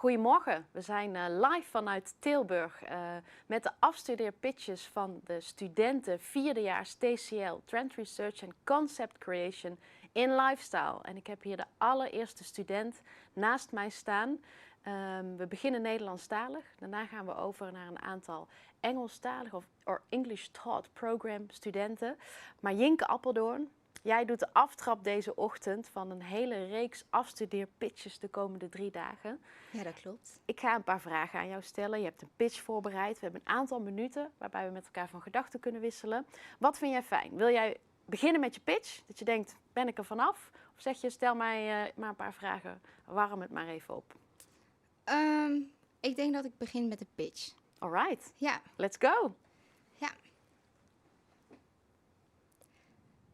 Goedemorgen, we zijn live vanuit Tilburg met de afstudeerpitches van de studenten vierdejaars TCL, Trend Research en Concept Creation in Lifestyle. En ik heb hier de allereerste student naast mij staan. We beginnen Nederlandstalig, daarna gaan we over naar een aantal Engelstalig of English Taught Program studenten. Maar Jinke Appeldoorn, jij doet de aftrap deze ochtend van een hele reeks afstudeerpitches de komende 3 dagen. Ja, dat klopt. Ik ga een paar vragen aan jou stellen. Je hebt een pitch voorbereid. We hebben een aantal minuten waarbij we met elkaar van gedachten kunnen wisselen. Wat vind jij fijn? Wil jij beginnen met je pitch? Dat je denkt, ben ik er vanaf? Of zeg je, stel mij maar een paar vragen, warm het maar even op. Ik denk dat ik begin met de pitch. Alright, Ja. let's go. Ja.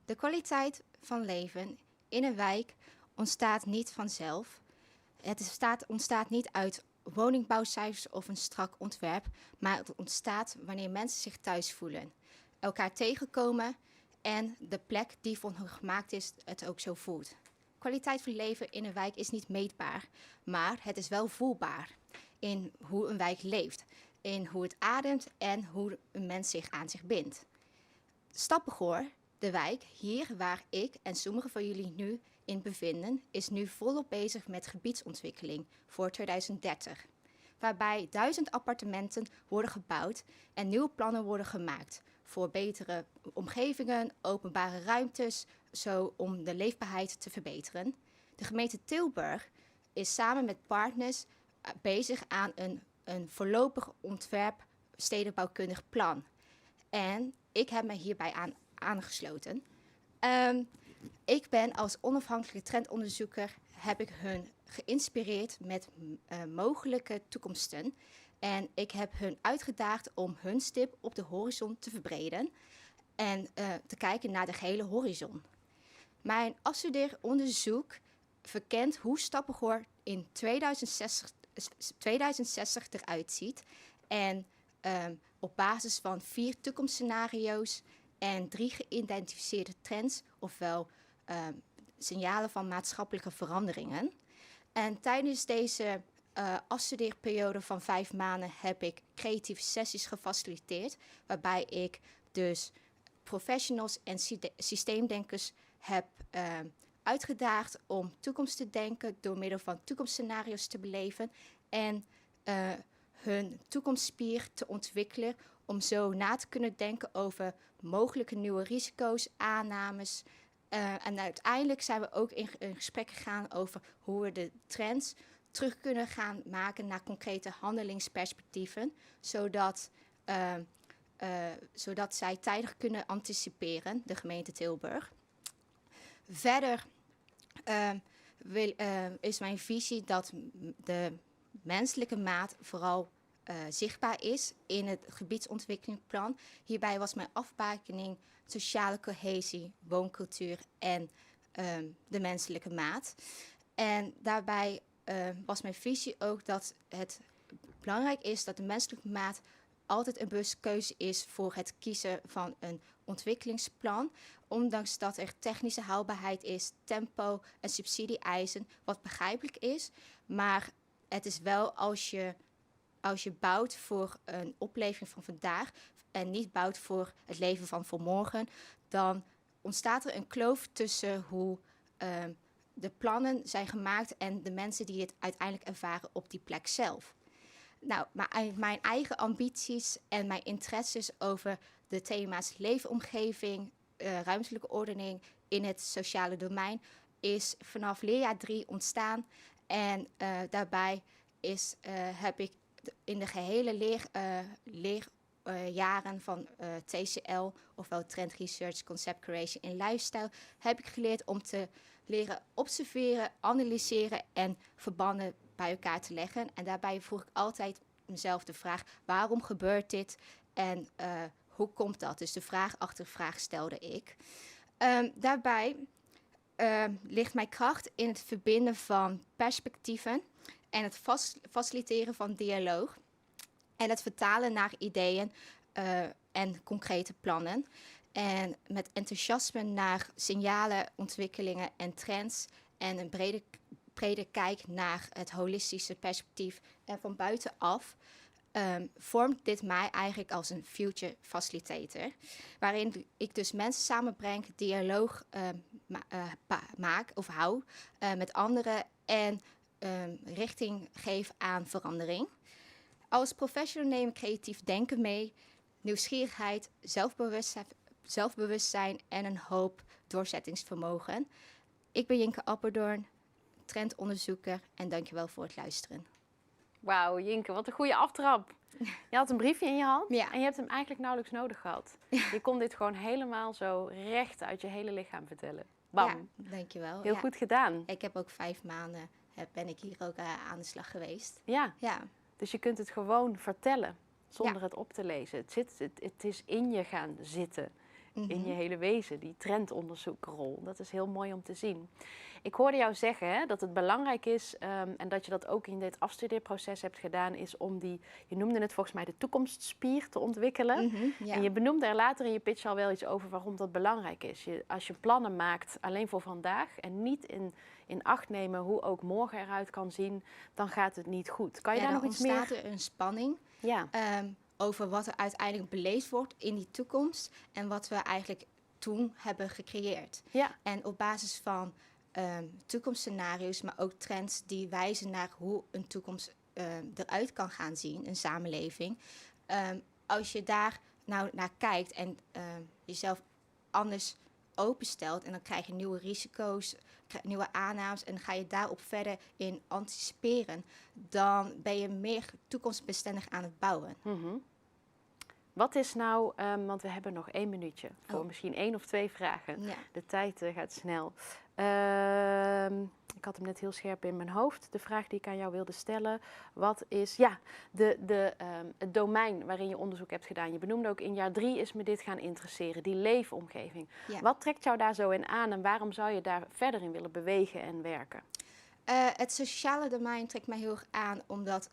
De kwaliteit van leven in een wijk ontstaat niet vanzelf. Ontstaat niet uit woningbouwcijfers of een strak ontwerp, maar het ontstaat wanneer mensen zich thuis voelen, elkaar tegenkomen en de plek die voor hun gemaakt is het ook zo voelt. Kwaliteit van leven in een wijk is niet meetbaar, maar het is wel voelbaar in hoe een wijk leeft, in hoe het ademt en hoe een mens zich aan zich bindt. Stappengoor, de wijk, hier waar ik en sommigen van jullie nu in bevinden, is nu volop bezig met gebiedsontwikkeling voor 2030. Waarbij 1000 appartementen worden gebouwd en nieuwe plannen worden gemaakt voor betere omgevingen, openbare ruimtes, zo om de leefbaarheid te verbeteren. De gemeente Tilburg is samen met partners bezig aan een voorlopig ontwerp stedenbouwkundig plan. En ik heb me hierbij aangesloten. Ik ben als onafhankelijke trendonderzoeker, heb ik hun geïnspireerd met mogelijke toekomsten. En ik heb hun uitgedaagd om hun stip op de horizon te verbreden en te kijken naar de gehele horizon. Mijn afstudeeronderzoek verkent hoe Stappengoor in 2060 eruit ziet. En op basis van 4 toekomstscenario's en 3 geïdentificeerde trends, ofwel signalen van maatschappelijke veranderingen. En tijdens deze afstudeerperiode van 5 maanden heb ik creatieve sessies gefaciliteerd, waarbij ik dus professionals en systeemdenkers heb uitgedaagd om toekomst te denken door middel van toekomstscenario's te beleven en hun toekomstspier te ontwikkelen om zo na te kunnen denken over mogelijke nieuwe risico's, aannames. En uiteindelijk zijn we ook in gesprek gegaan over hoe we de trends terug kunnen gaan maken naar concrete handelingsperspectieven, zodat zij tijdig kunnen anticiperen, de gemeente Tilburg. Verder is mijn visie dat de menselijke maat vooral zichtbaar is in het gebiedsontwikkelingsplan. Hierbij was mijn afbakening sociale cohesie, wooncultuur en de menselijke maat. En daarbij was mijn visie ook dat het belangrijk is dat de menselijke maat altijd een bewuste keuze is voor het kiezen van een ontwikkelingsplan. Ondanks dat er technische haalbaarheid is, tempo en subsidie-eisen, wat begrijpelijk is. Maar het is wel als je bouwt voor een opleving van vandaag en niet bouwt voor het leven van morgen, dan ontstaat er een kloof tussen hoe de plannen zijn gemaakt en de mensen die het uiteindelijk ervaren op die plek zelf. Nou, mijn eigen ambities en mijn interesses over de thema's leefomgeving, ruimtelijke ordening in het sociale domein is vanaf leerjaar 3 ontstaan. En daarbij heb ik in de gehele leerjaren van TCL, ofwel Trend Research, Concept Creation in Lifestyle, heb ik geleerd om te leren observeren, analyseren en verbanden bij elkaar te leggen. En daarbij vroeg ik altijd mezelf de vraag, waarom gebeurt dit en hoe komt dat? Dus de vraag achter de vraag stelde ik. Daarbij ligt mijn kracht in het verbinden van perspectieven en het faciliteren van dialoog en het vertalen naar ideeën en concrete plannen. En met enthousiasme naar signalen, ontwikkelingen en trends en een breder kijk naar het holistische perspectief en van buitenaf, vormt dit mij eigenlijk als een future facilitator. Waarin ik dus mensen samenbreng, dialoog maak of hou met anderen en richting geef aan verandering. Als professional neem ik creatief denken mee, nieuwsgierigheid, zelfbewustzijn en een hoop doorzettingsvermogen. Ik ben Jinke Apperdoorn, trendonderzoeker en dankjewel voor het luisteren. Wauw, Jinke, wat een goede aftrap. Je had een briefje in je hand Ja. en je hebt hem eigenlijk nauwelijks nodig gehad. Je kon dit gewoon helemaal zo recht uit je hele lichaam vertellen. Bam. Ja, dankjewel. Heel goed gedaan. Ik heb ook 5 maanden ben ik hier ook aan de slag geweest. Ja, Ja, dus je kunt het gewoon vertellen zonder het op te lezen. Het is in je gaan zitten. In je hele wezen, die trendonderzoekrol. Dat is heel mooi om te zien. Ik hoorde jou zeggen hè, dat het belangrijk is, en dat je dat ook in dit afstudeerproces hebt gedaan, is om je noemde het volgens mij de toekomstspier te ontwikkelen. ja. En je benoemde er later in je pitch al wel iets over waarom dat belangrijk is. Als je plannen maakt alleen voor vandaag en niet in acht nemen hoe ook morgen eruit kan zien, dan gaat het niet goed. Kan je daar nog iets meer? Dan ontstaat er een spanning. Ja. Over wat er uiteindelijk beleefd wordt in die toekomst en wat we eigenlijk toen hebben gecreëerd. Ja. En op basis van toekomstscenario's, maar ook trends die wijzen naar hoe een toekomst eruit kan gaan zien, een samenleving. Als je daar nou naar kijkt en jezelf anders openstelt en dan krijg je nieuwe risico's, nieuwe aannames en ga je daarop verder in anticiperen, dan ben je meer toekomstbestendig aan het bouwen. Wat is nou, want we hebben nog 1 minuutje voor misschien 1 of 2 vragen. Ja. De tijd gaat snel. Ik had hem net heel scherp in mijn hoofd. De vraag die ik aan jou wilde stellen. Wat is het domein waarin je onderzoek hebt gedaan? Je benoemde ook in jaar 3 is me dit gaan interesseren. Die leefomgeving. Ja. Wat trekt jou daar zo in aan en waarom zou je daar verder in willen bewegen en werken? Het sociale domein trekt mij heel erg aan omdat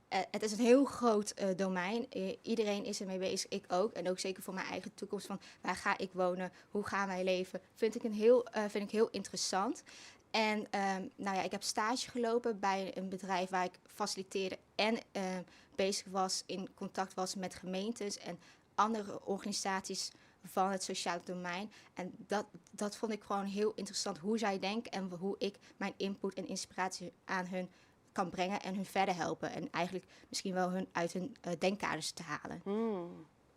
het is een heel groot domein. Iedereen is ermee bezig, ik ook. En ook zeker voor mijn eigen toekomst. Van waar ga ik wonen? Hoe gaan wij leven? Vind ik heel interessant. En ik heb stage gelopen bij een bedrijf waar ik faciliteerde en bezig was, in contact was met gemeentes en andere organisaties van het sociale domein. En dat vond ik gewoon heel interessant, hoe zij denken en hoe ik mijn input en inspiratie aan hun kan brengen en hun verder helpen. En eigenlijk misschien wel hun uit hun denkkaders te halen.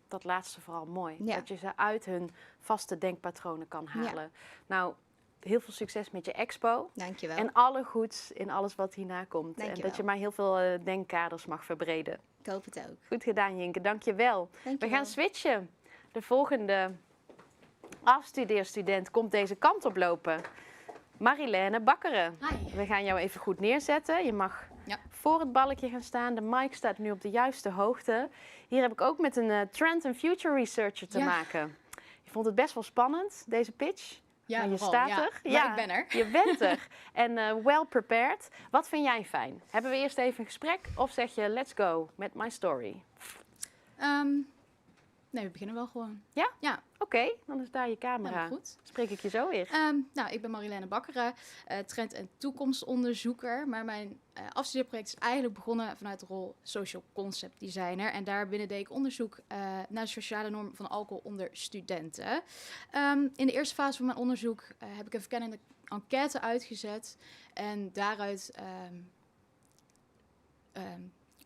Dat laatste vooral mooi. Ja. Dat je ze uit hun vaste denkpatronen kan halen. Ja. Nou, heel veel succes met je expo. Dankjewel. En alle goeds in alles wat hierna komt. Dankjewel. En dat je maar heel veel denkkaders mag verbreden. Ik hoop het ook. Goed gedaan, Jinke. Dankjewel. Dankjewel. We gaan switchen. De volgende afstudeerstudent komt deze kant op lopen. Marilène Bakkeren. Hi. We gaan jou even goed neerzetten. Je mag voor het balkje gaan staan. De mic staat nu op de juiste hoogte. Hier heb ik ook met een trend en future researcher te maken. Je vond het best wel spannend, deze pitch. Ja, maar je nogal, staat ja. er. Maar ik ben er. Je bent er. En well prepared. Wat vind jij fijn? Hebben we eerst even een gesprek? Of zeg je, let's go met my story? Nee, we beginnen wel gewoon. Ja? Ja. Oké, dan is daar je camera. Ja, goed. Spreek ik je zo weer. Ik ben Marilène Bakkeren, trend- en toekomstonderzoeker. Maar mijn afstudeerproject is eigenlijk begonnen vanuit de rol social concept designer. En daarbinnen deed ik onderzoek naar de sociale norm van alcohol onder studenten. In de eerste fase van mijn onderzoek heb ik een verkennende enquête uitgezet. En daaruit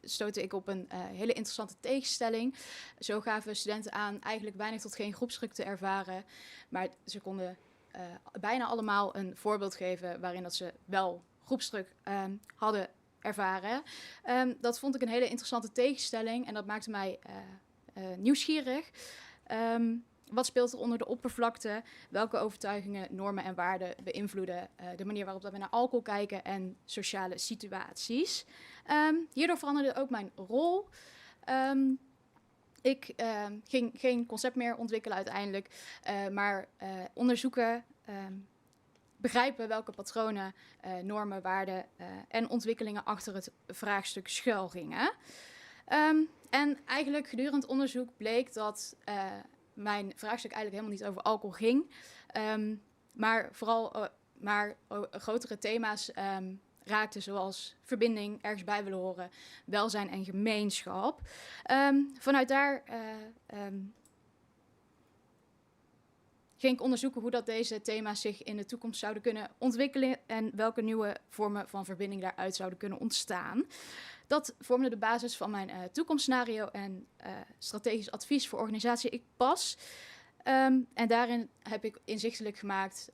stootte ik op een hele interessante tegenstelling. Zo gaven studenten aan eigenlijk weinig tot geen groepsdruk te ervaren. Maar ze konden bijna allemaal een voorbeeld geven waarin dat ze wel groepsdruk hadden ervaren. Dat vond ik een hele interessante tegenstelling en dat maakte mij nieuwsgierig. Wat speelt er onder de oppervlakte? Welke overtuigingen, normen en waarden beïnvloeden de manier waarop we naar alcohol kijken en sociale situaties? Hierdoor veranderde ook mijn rol. Ik ging geen concept meer ontwikkelen uiteindelijk, maar onderzoeken, begrijpen welke patronen, normen, waarden en ontwikkelingen achter het vraagstuk schuil gingen. En eigenlijk gedurende het onderzoek bleek dat mijn vraagstuk eigenlijk helemaal niet over alcohol ging, maar vooral maar grotere thema's raakte, zoals verbinding, ergens bij willen horen, welzijn en gemeenschap. Vanuit daar ging ik onderzoeken hoe dat deze thema's zich in de toekomst zouden kunnen ontwikkelen en welke nieuwe vormen van verbinding daaruit zouden kunnen ontstaan. Dat vormde de basis van mijn toekomstscenario en strategisch advies voor organisatie Ik Pas. En daarin heb ik inzichtelijk gemaakt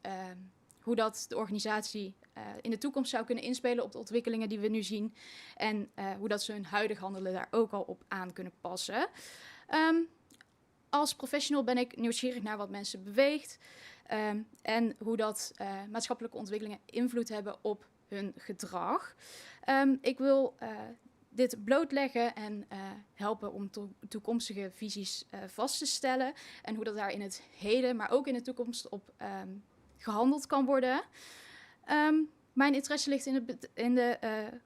hoe dat de organisatie in de toekomst zou kunnen inspelen op de ontwikkelingen die we nu zien. En hoe dat ze hun huidig handelen daar ook al op aan kunnen passen. Als professional ben ik nieuwsgierig naar wat mensen beweegt. En hoe dat maatschappelijke ontwikkelingen invloed hebben op hun gedrag. Ik wil dit blootleggen en helpen om toekomstige visies vast te stellen. En hoe dat daar in het heden, maar ook in de toekomst op gehandeld kan worden. Mijn interesse ligt in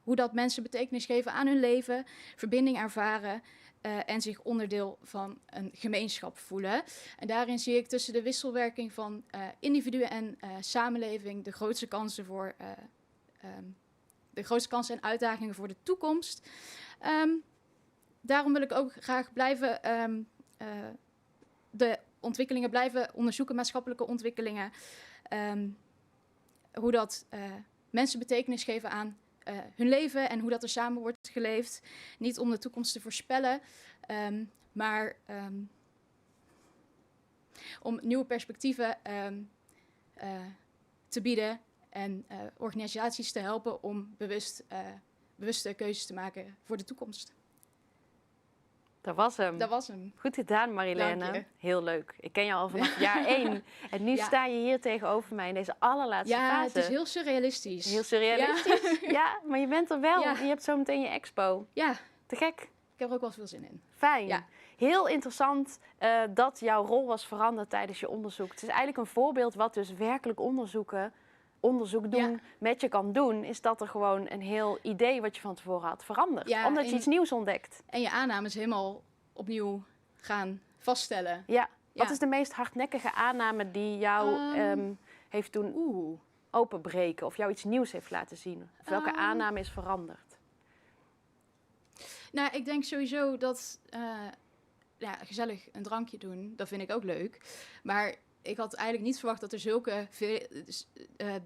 hoe dat mensen betekenis geven aan hun leven, verbinding ervaren en zich onderdeel van een gemeenschap voelen. En daarin zie ik tussen de wisselwerking van individuen en samenleving de grootste kansen en uitdagingen voor de toekomst. Daarom wil ik ook graag blijven de ontwikkelingen blijven onderzoeken, maatschappelijke ontwikkelingen. Hoe dat mensen betekenis geven aan hun leven en hoe dat er samen wordt geleefd. Niet om de toekomst te voorspellen, maar om nieuwe perspectieven te bieden en organisaties te helpen om bewuste keuzes te maken voor de toekomst. Dat was hem. Dat was hem. Goed gedaan, Marilène. Dank je. Heel leuk. Ik ken jou al vanaf jaar 1. En nu sta je hier tegenover mij in deze allerlaatste fase. Ja, het is heel surrealistisch. Heel surrealistisch. Ja, maar je bent er wel. Ja. Je hebt zo meteen je expo. Ja, Te gek. ik heb er ook wel veel zin in. Fijn. Ja. Heel interessant dat jouw rol was veranderd tijdens je onderzoek. Het is eigenlijk een voorbeeld wat dus werkelijk onderzoek doen met je kan doen, is dat er gewoon een heel idee wat je van tevoren had veranderd. Ja, omdat je iets nieuws ontdekt. En je aannames helemaal opnieuw gaan vaststellen. Ja. Ja. Wat is de meest hardnekkige aanname die jou heeft doen openbreken of jou iets nieuws heeft laten zien? Of welke aanname is veranderd? Nou, ik denk sowieso dat gezellig een drankje doen, dat vind ik ook leuk. Maar ik had eigenlijk niet verwacht dat er zulke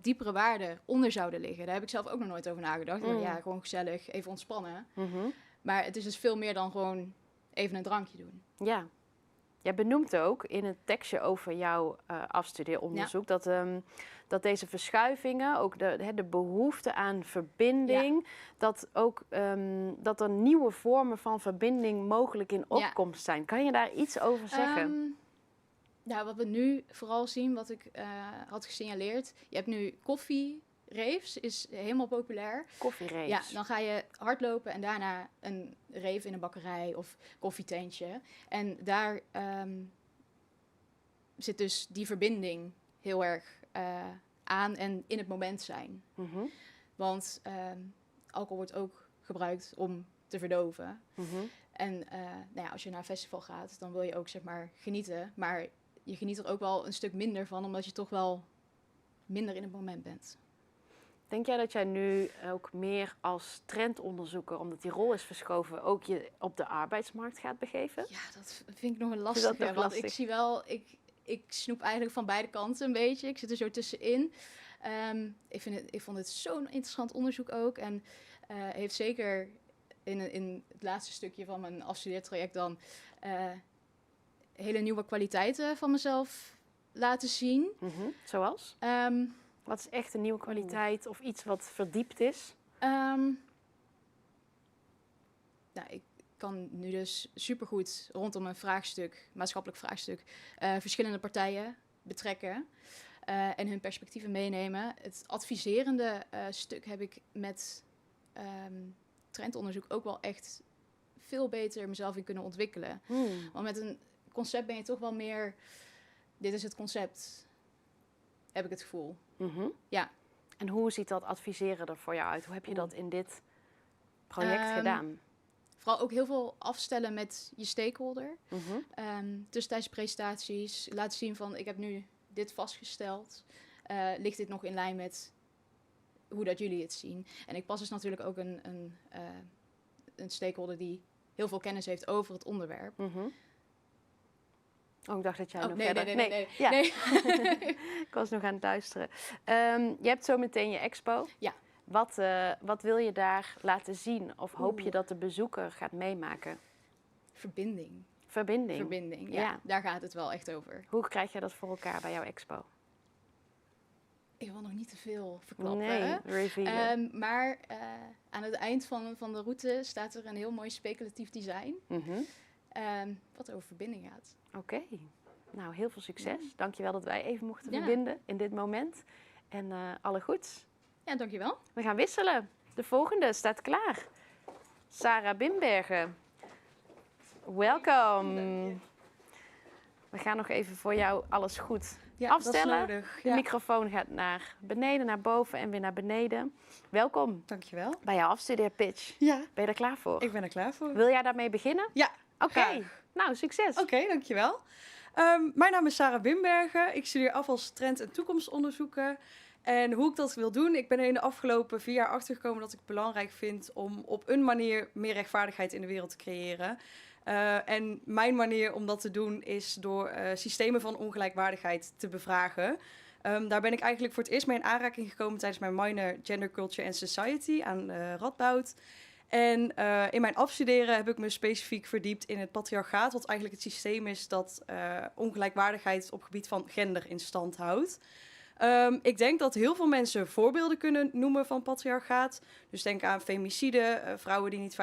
diepere waarden onder zouden liggen. Daar heb ik zelf ook nog nooit over nagedacht. Ja, gewoon gezellig, even ontspannen. Mm-hmm. Maar het is dus veel meer dan gewoon even een drankje doen. Ja. Jij benoemt ook in het tekstje over jouw afstudeeronderzoek dat deze verschuivingen, ook de behoefte aan verbinding, dat er nieuwe vormen van verbinding mogelijk in opkomst zijn. Kan je daar iets over zeggen? Wat we nu vooral zien, wat ik had gesignaleerd, je hebt nu koffie-raves, is helemaal populair. Koffie-raves. Ja, dan ga je hardlopen en daarna een rave in een bakkerij of koffietentje. En daar zit dus die verbinding heel erg aan en in het moment zijn. Mm-hmm. Want alcohol wordt ook gebruikt om te verdoven. Mm-hmm. En als je naar een festival gaat, dan wil je ook zeg maar genieten. Maar je geniet er ook wel een stuk minder van, omdat je toch wel minder in het moment bent. Denk jij dat jij nu ook meer als trendonderzoeker, omdat die rol is verschoven, ook je op de arbeidsmarkt gaat begeven? Ja, dat vind ik nog een lastige. Want ik zie wel, ik snoep eigenlijk van beide kanten een beetje. Ik zit er zo tussenin. Ik vond het zo'n interessant onderzoek ook. En heeft zeker in het laatste stukje van mijn afstudeertraject dan hele nieuwe kwaliteiten van mezelf laten zien. Mm-hmm. Zoals? Wat is echt een nieuwe kwaliteit of iets wat verdiept is? Ik kan nu dus supergoed rondom een vraagstuk, maatschappelijk vraagstuk, verschillende partijen betrekken en hun perspectieven meenemen. Het adviserende stuk heb ik met trendonderzoek ook wel echt veel beter mezelf in kunnen ontwikkelen. Want met een concept ben je toch wel meer, dit is het concept, heb ik het gevoel. Mm-hmm. Ja. En hoe ziet dat adviseren er voor jou uit? Hoe heb je dat in dit project gedaan? Vooral ook heel veel afstellen met je stakeholder. Mm-hmm. Tussentijdse presentaties, laten zien van ik heb nu dit vastgesteld. ligt dit nog in lijn met hoe dat jullie het zien? En ik pas is natuurlijk ook een stakeholder die heel veel kennis heeft over het onderwerp. Mm-hmm. Oh, ik dacht dat jij nog nee, verder... nee. Ja. Nee. Ik was nog aan het luisteren. Je hebt zo meteen je expo. Ja. Wat wil je daar laten zien? Of hoop je dat de bezoeker gaat meemaken? Verbinding. Verbinding, ja. Daar gaat het wel echt over. Hoe krijg je dat voor elkaar bij jouw expo? Ik wil nog niet te veel verklappen. Nee, revealen. Maar aan het eind van de route staat er een heel mooi speculatief design. Mm-hmm. Wat over verbinding gaat. Oké. Nou, heel veel succes. Ja. Dankjewel dat wij even mochten verbinden in dit moment. En alle goeds. Ja, dankjewel. We gaan wisselen. De volgende staat klaar. Sarah Bimbergen. Welkom. We gaan nog even voor jou alles goed afstellen. Dat is nodig. De microfoon gaat naar beneden, naar boven en weer naar beneden. Welkom Dankjewel. bij jouw afstudeerpitch. Ja, Ben je er klaar voor? ik ben er klaar voor. Wil jij daarmee beginnen? Ja, Oké. graag. Nou, succes. Oké, dankjewel. Mijn naam is Sarah Bimbergen. Ik studeer af als trend- en toekomstonderzoeker. En hoe ik dat wil doen, ik ben er in de afgelopen 4 jaar achtergekomen dat ik het belangrijk vind om op een manier meer rechtvaardigheid in de wereld te creëren. En mijn manier om dat te doen is door systemen van ongelijkwaardigheid te bevragen. Daar ben ik eigenlijk voor het eerst mee in aanraking gekomen tijdens mijn minor Gender, Culture and Society aan Radboud. En in mijn afstuderen heb ik me specifiek verdiept in het patriarchaat, wat eigenlijk het systeem is dat ongelijkwaardigheid op gebied van gender in stand houdt. Ik denk dat heel veel mensen voorbeelden kunnen noemen van patriarchaat. Dus denk aan femicide, vrouwen die niet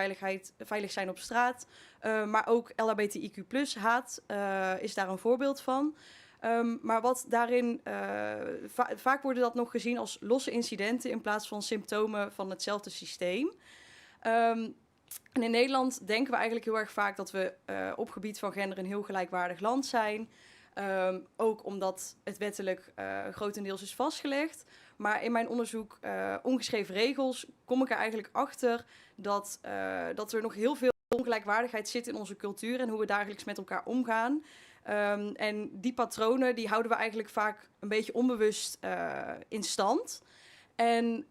veilig zijn op straat. Maar ook LHBTIQ+ haat is daar een voorbeeld van. Maar wat daarin, vaak worden dat nog gezien als losse incidenten in plaats van symptomen van hetzelfde systeem. En in Nederland denken we eigenlijk heel erg vaak dat we op gebied van gender een heel gelijkwaardig land zijn. Ook omdat het wettelijk grotendeels is vastgelegd. Maar in mijn onderzoek ongeschreven regels kom ik er eigenlijk achter dat er nog heel veel ongelijkwaardigheid zit in onze cultuur en hoe we dagelijks met elkaar omgaan. En die patronen die houden we eigenlijk vaak een beetje onbewust in stand. En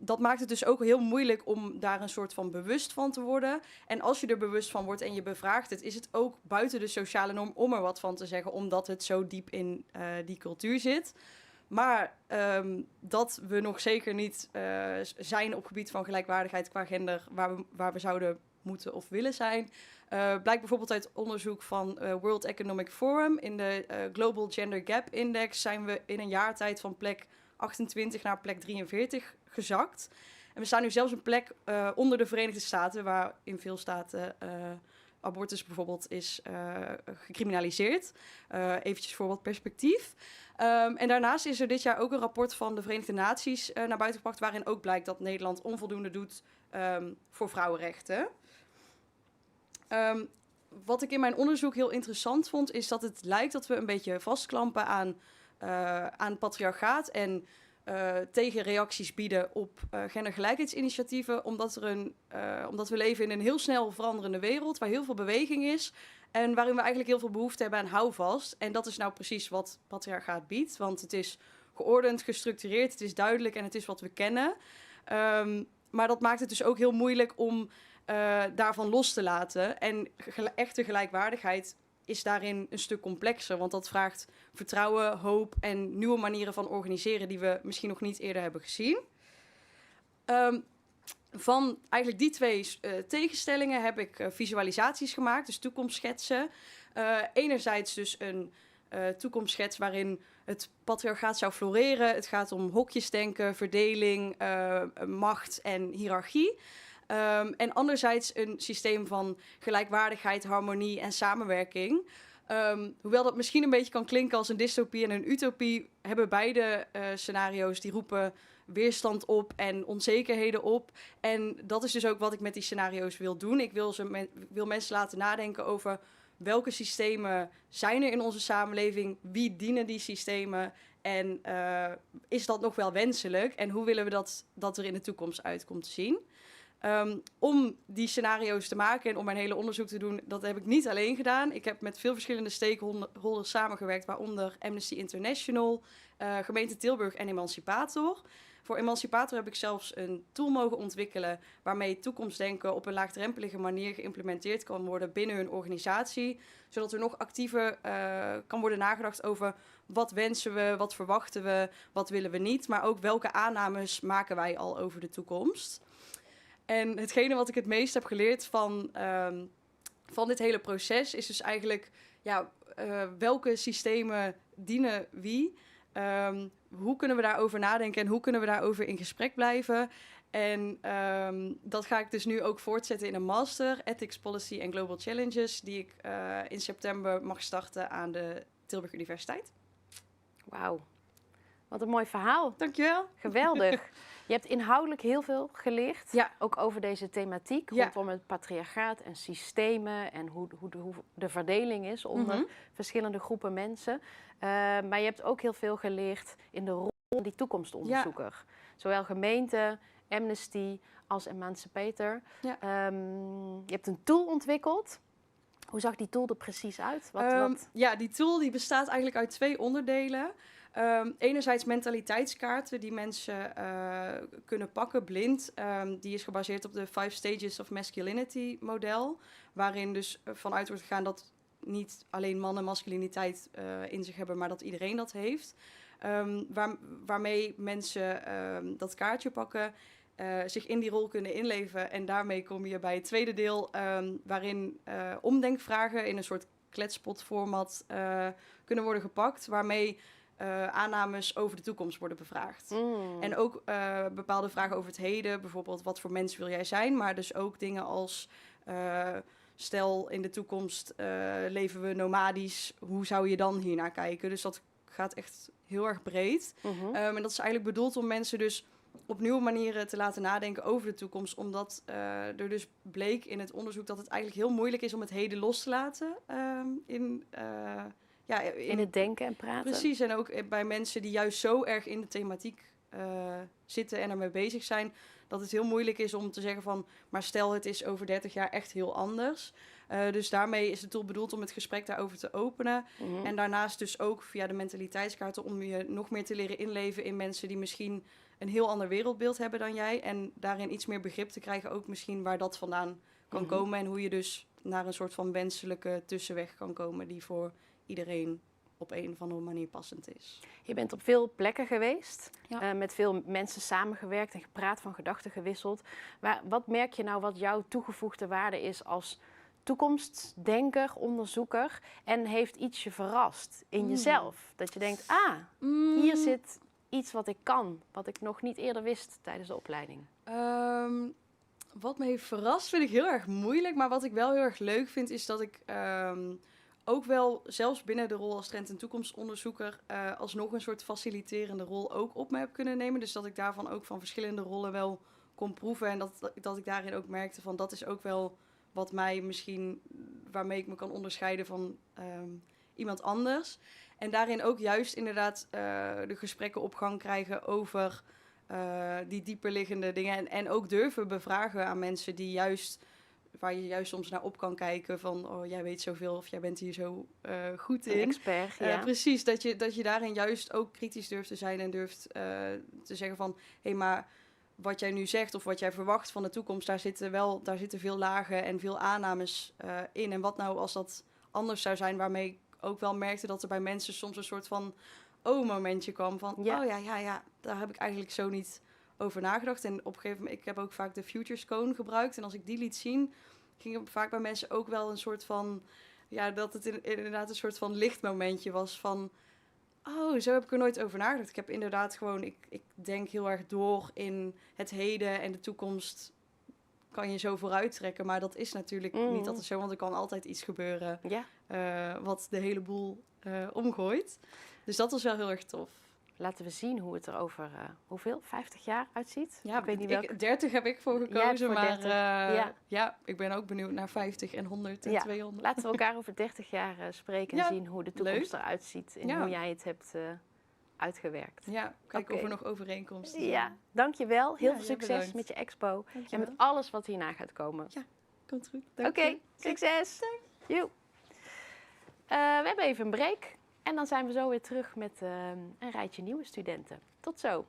dat maakt het dus ook heel moeilijk om daar een soort van bewust van te worden. En als je er bewust van wordt en je bevraagt het, is het ook buiten de sociale norm om er wat van te zeggen, omdat het zo diep in die cultuur zit. Maar dat we nog zeker niet zijn op gebied van gelijkwaardigheid qua gender waar we zouden moeten of willen zijn. Blijkt bijvoorbeeld uit onderzoek van World Economic Forum. In de Global Gender Gap Index zijn we in een jaar tijd van plek 28 naar plek 43 gezakt. En we staan nu zelfs een plek onder de Verenigde Staten, waar in veel staten abortus bijvoorbeeld is gecriminaliseerd. Eventjes voor wat perspectief. En daarnaast is er dit jaar ook een rapport van de Verenigde Naties naar buiten gebracht, waarin ook blijkt dat Nederland onvoldoende doet voor vrouwenrechten. Wat ik in mijn onderzoek heel interessant vond, is dat het lijkt dat we een beetje vastklampen aan patriarchaat en tegenreacties bieden op gendergelijkheidsinitiatieven, omdat we leven in een heel snel veranderende wereld waar heel veel beweging is en waarin we eigenlijk heel veel behoefte hebben aan houvast. En dat is nou precies wat patriarchaat biedt, want het is geordend, gestructureerd, het is duidelijk en het is wat we kennen. Maar dat maakt het dus ook heel moeilijk om daarvan los te laten. En echte gelijkwaardigheid is daarin een stuk complexer, want dat vraagt vertrouwen, hoop en nieuwe manieren van organiseren die we misschien nog niet eerder hebben gezien. Van eigenlijk die 2 tegenstellingen heb ik visualisaties gemaakt, dus toekomstschetsen. Enerzijds dus een toekomstschets waarin het patriarchaat zou floreren. Het gaat om hokjesdenken, verdeling, macht en hiërarchie. En anderzijds een systeem van gelijkwaardigheid, harmonie en samenwerking. Hoewel dat misschien een beetje kan klinken als een dystopie en een utopie, hebben beide scenario's die roepen weerstand op en onzekerheden op. En dat is dus ook wat ik met die scenario's wil doen. Ik wil mensen laten nadenken over welke systemen zijn er in onze samenleving, wie dienen die systemen en is dat nog wel wenselijk en hoe willen we dat er in de toekomst uit komt te zien. Om die scenario's te maken en om mijn hele onderzoek te doen, dat heb ik niet alleen gedaan. Ik heb met veel verschillende stakeholders samengewerkt, waaronder Amnesty International, gemeente Tilburg en Emancipator. Voor Emancipator heb ik zelfs een tool mogen ontwikkelen waarmee toekomstdenken op een laagdrempelige manier geïmplementeerd kan worden binnen hun organisatie. Zodat er nog actiever kan worden nagedacht over wat wensen we, wat verwachten we, wat willen we niet. Maar ook welke aannames maken wij al over de toekomst. En hetgene wat ik het meest heb geleerd van dit hele proces is dus eigenlijk welke systemen dienen wie. Hoe kunnen we daarover nadenken en hoe kunnen we daarover in gesprek blijven? En dat ga ik dus nu ook voortzetten in een master, Ethics, Policy en Global Challenges, die ik in september mag starten aan de Tilburg Universiteit. Wauw, wat een mooi verhaal. Dankjewel. Geweldig. Je hebt inhoudelijk heel veel geleerd, Ja. ook over deze thematiek, Ja. rondom het patriarchaat en systemen en hoe de verdeling is onder verschillende groepen mensen. Maar je hebt ook heel veel geleerd in de rol van die toekomstonderzoeker. Zowel gemeente, Amnesty als Emancipator. Ja. Je hebt een tool ontwikkeld. Hoe zag die tool er precies uit? Ja, die tool die bestaat eigenlijk uit 2 onderdelen. Enerzijds mentaliteitskaarten die mensen kunnen pakken, blind. Die is gebaseerd op de 5 Stages of Masculinity model. Waarin dus vanuit wordt gegaan dat niet alleen mannen masculiniteit in zich hebben, maar dat iedereen dat heeft. Waarmee mensen dat kaartje pakken, zich in die rol kunnen inleven. En daarmee kom je bij het tweede deel, waarin omdenkvragen in een soort kletspotformat kunnen worden gepakt, waarmee aannames over de toekomst worden bevraagd. En ook bepaalde vragen over het heden, bijvoorbeeld wat voor mens wil jij zijn, maar dus ook dingen als stel in de toekomst leven we nomadisch, hoe zou je dan hiernaar kijken? Dus dat gaat echt heel erg breed. En dat is eigenlijk bedoeld om mensen dus op nieuwe manieren te laten nadenken over de toekomst, omdat er dus bleek in het onderzoek dat het eigenlijk heel moeilijk is om het heden los te laten in het denken en praten. Precies, en ook bij mensen die juist zo erg in de thematiek zitten en ermee bezig zijn, dat het heel moeilijk is om te zeggen van, maar stel het is over 30 jaar echt heel anders. Dus daarmee is de tool bedoeld om het gesprek daarover te openen. En daarnaast dus ook via de mentaliteitskaarten om je nog meer te leren inleven in mensen die misschien een heel ander wereldbeeld hebben dan jij. En daarin iets meer begrip te krijgen ook misschien waar dat vandaan kan komen. En hoe je dus naar een soort van wenselijke tussenweg kan komen die voor iedereen op een of andere manier passend is. Je bent op veel plekken geweest, Ja. met veel mensen samengewerkt en gepraat, van gedachten gewisseld. Maar wat merk je nou wat jouw toegevoegde waarde is als toekomstdenker, onderzoeker, en heeft iets je verrast in jezelf? Dat je denkt, hier zit iets wat ik kan, wat ik nog niet eerder wist tijdens de opleiding. Wat me heeft verrast vind ik heel erg moeilijk, maar wat ik wel heel erg leuk vind is dat ik ook wel, zelfs binnen de rol als trend- en toekomstonderzoeker, alsnog een soort faciliterende rol ook op me heb kunnen nemen. Dus dat ik daarvan ook van verschillende rollen wel kon proeven en dat ik daarin ook merkte van dat is ook wel wat mij misschien, waarmee ik me kan onderscheiden van iemand anders. En daarin ook juist inderdaad de gesprekken op gang krijgen over die dieperliggende dingen. En ook durven bevragen aan mensen die juist, waar je juist soms naar op kan kijken van, oh, jij weet zoveel of jij bent hier zo goed in. Een expert, ja. Precies, dat je daarin juist ook kritisch durft te zijn en durft te zeggen van, hé, maar wat jij nu zegt of wat jij verwacht van de toekomst, daar zitten veel lagen en veel aannames in. En wat nou als dat anders zou zijn, waarmee ik ook wel merkte dat er bij mensen soms een soort van momentje kwam van, ja, daar heb ik eigenlijk zo niet over nagedacht. En op een gegeven moment, ik heb ook vaak de Futures Cone gebruikt. En als ik die liet zien, ging er vaak bij mensen ook wel een soort van, ja, dat het inderdaad een soort van lichtmomentje was van, oh, zo heb ik er nooit over nagedacht. Ik heb inderdaad gewoon, ik denk heel erg door in het heden en de toekomst kan je zo vooruit trekken. Maar dat is natuurlijk niet altijd zo, want er kan altijd iets gebeuren wat de hele boel omgooit. Dus dat was wel heel erg tof. Laten we zien hoe het er over, 50 jaar uitziet? Ja, ik weet niet welke. 30 heb ik voor Jij hebt gekozen, voor maar 30, ja, ik ben ook benieuwd naar 50 en 100 en 200. Laten we elkaar over 30 jaar spreken en zien hoe de toekomst leuk. eruit ziet en hoe jij het hebt uitgewerkt. Ja, kijken of Oké. er nog overeenkomsten Ja, zijn. dankjewel. Heel Ja, veel jij succes bedankt. met je expo en Dankjewel. met alles wat hierna gaat komen. Komt goed. Dank Oké, je. succes! Joe. We hebben even een break en dan zijn we zo weer terug met een rijtje nieuwe studenten. Tot zo!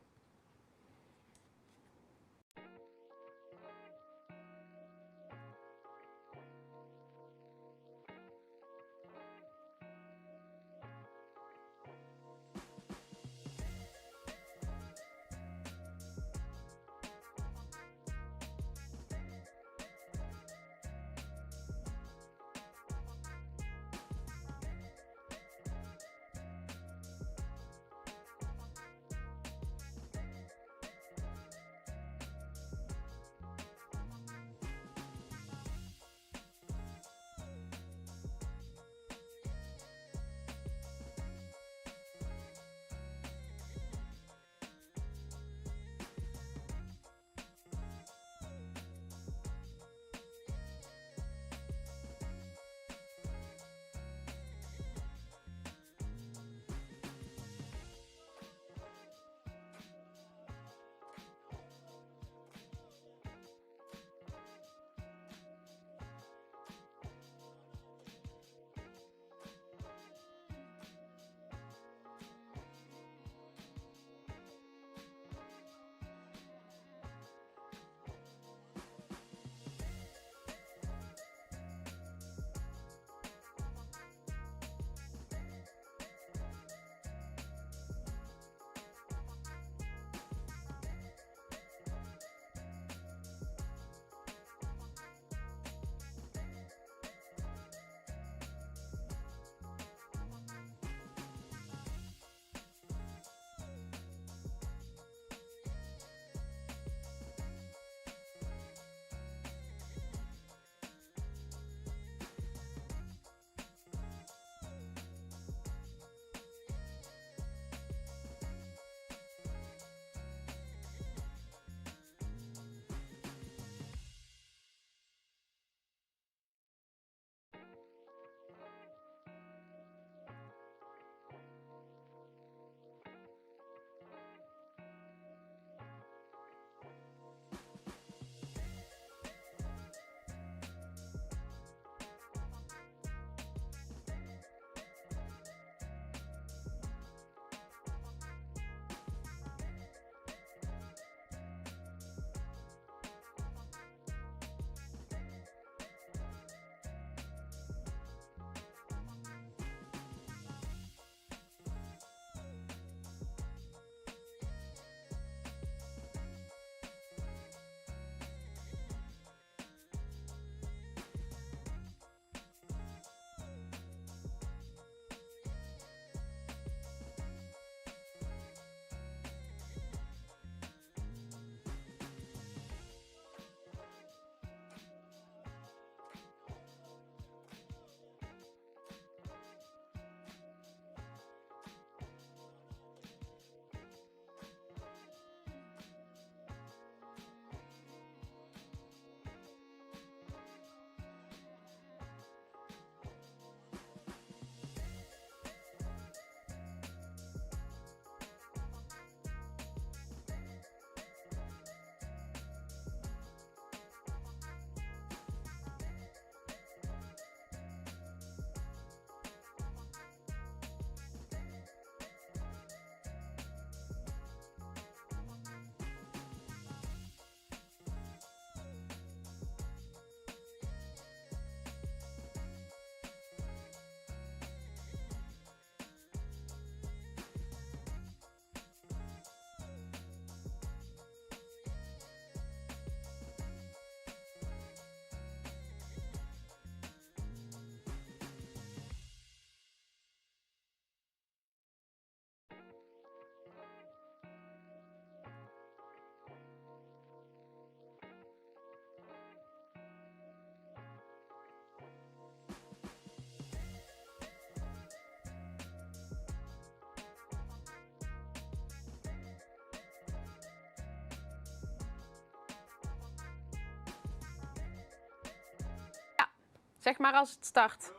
Zeg maar als het start.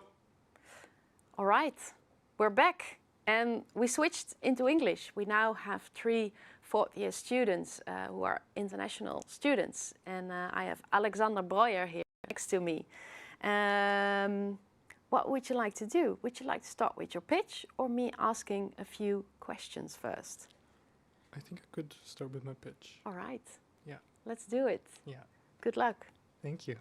Alright, we're back. And we switched into English. We now have 3 fourth-year students who are international students. And I have Alexander Breuer here next to me. What would you like to do? Would you like to start with your pitch or me asking a few questions first? I think I could start with my pitch. All right. Yeah. Let's do it. Yeah. Good luck. Thank you.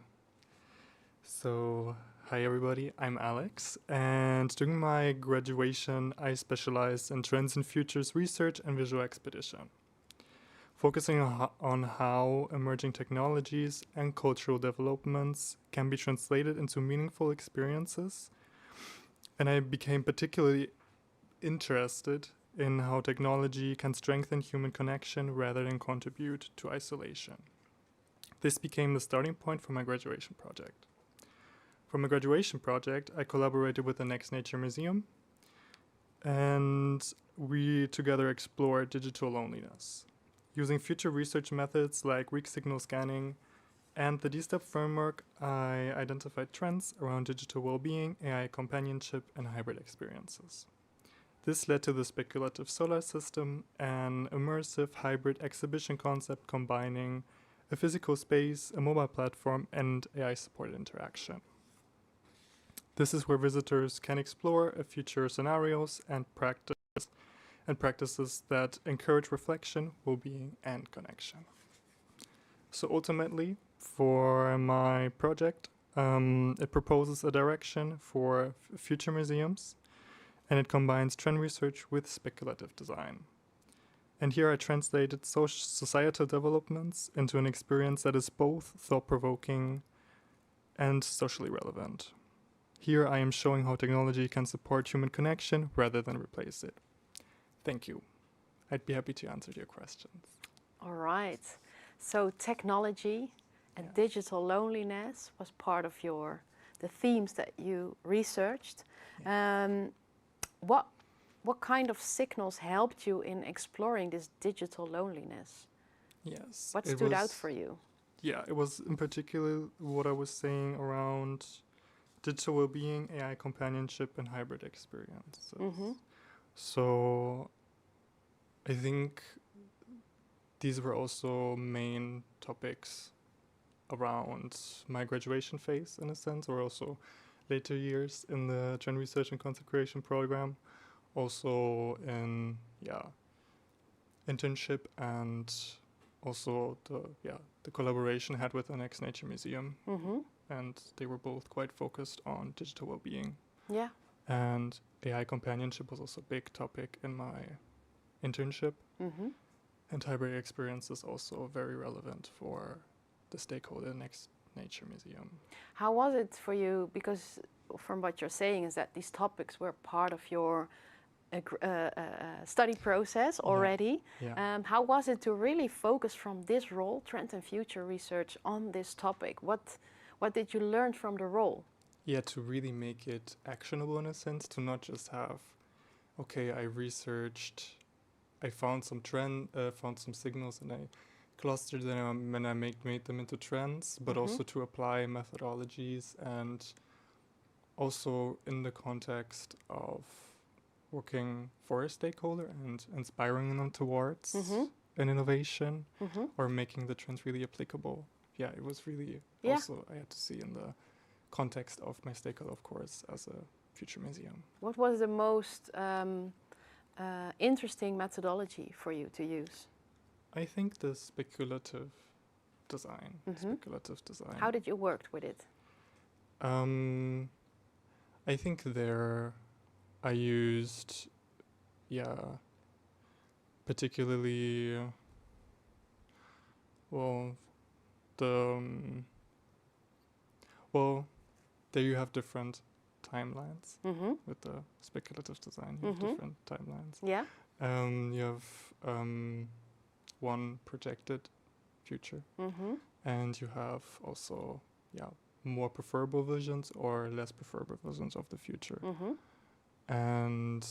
So, hi everybody, I'm Alex, and during my graduation I specialized in trends and futures research and visual expedition, focusing on how emerging technologies and cultural developments can be translated into meaningful experiences. And I became particularly interested in how technology can strengthen human connection rather than contribute to isolation. This became the starting point for my graduation project. For my graduation project, I collaborated with the Next Nature Museum, and we together explored digital loneliness. Using future research methods like weak signal scanning and the D-Step framework, I identified trends around digital well-being, AI companionship, and hybrid experiences. This led to the speculative solar system, an immersive hybrid exhibition concept combining a physical space, a mobile platform, and AI-supported interaction. This is where visitors can explore future scenarios and practices that encourage reflection, well-being, and connection. So ultimately, for my project, it proposes a direction for future museums, and it combines trend research with speculative design. And here I translated societal developments into an experience that is both thought-provoking and socially relevant. Here I am showing how technology can support human connection rather than replace it. Thank you. I'd be happy to answer your questions. All right. So technology and digital loneliness was part of the themes that you researched. What kind of signals helped you in exploring this digital loneliness? Yes. What stood out for you? Yeah, it was in particular what I was saying around digital well-being, AI companionship, and hybrid experiences. Mm-hmm. So I think these were also main topics around my graduation phase, in a sense, or also later years in the trend research and concept creation program, also in internship, and also the collaboration I had with the Next Nature Museum. Mm-hmm. And they were both quite focused on digital well-being. Yeah. And AI companionship was also a big topic in my internship. Mm-hmm. And hybrid experience is also very relevant for the stakeholder Next Nature Museum. How was it for you? Because from what you're saying is that these topics were part of your study process already. Yeah. How was it to really focus from this role, trend and future research, on this topic? What did you learn from the role? Yeah, to really make it actionable in a sense, to not just have, okay, I found some found some signals and I clustered them and I made them into trends, but also to apply methodologies and also in the context of working for a stakeholder and inspiring them towards an innovation or making the trends really applicable. Yeah, it was really also I had to see in the context of my stakeholder, of course, as a future museum. What was the most interesting methodology for you to use? I think the speculative design. Speculative design. How did you work with it? I think there I used, particularly, there you have different timelines with the speculative design. You have different timelines. Yeah. You have one projected future, and you have also more preferable visions or less preferable visions of the future. And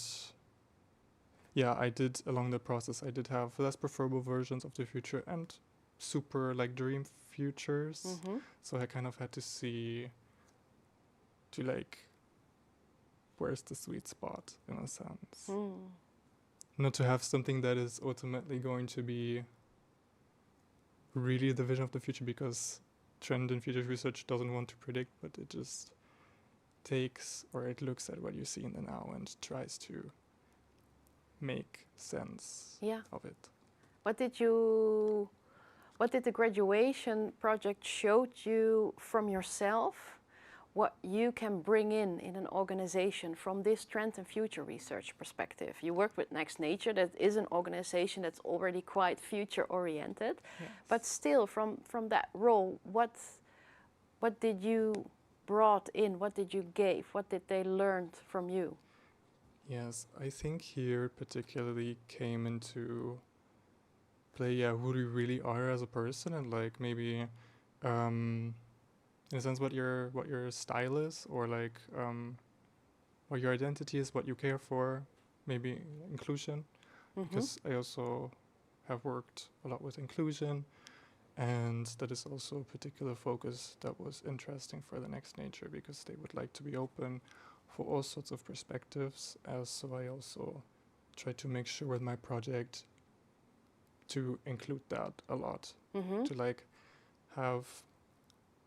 I did along the process. I did have less preferable versions of the future and super dream futures. So I kind of had to see, to where's the sweet spot in a sense. Mm. Not to have something that is ultimately going to be really the vision of the future, because trend and future research doesn't want to predict, but it just takes, or it looks at what you see in the now and tries to make sense Yeah. of it. What did the graduation project showed you from yourself? What you can bring in an organization from this trend and future research perspective? You work with Next Nature, that is an organization that's already quite future oriented, Yes. but still from that role, what did you brought in? What did you give? What did they learn from you? Yes, I think here particularly came into play, who you really are as a person, and like maybe in a sense what your style is, or like what your identity is, what you care for, maybe inclusion, because I also have worked a lot with inclusion, and that is also a particular focus that was interesting for the Next Nature, because they would like to be open for all sorts of perspectives. So I also try to make sure with my project to include that a lot, to like have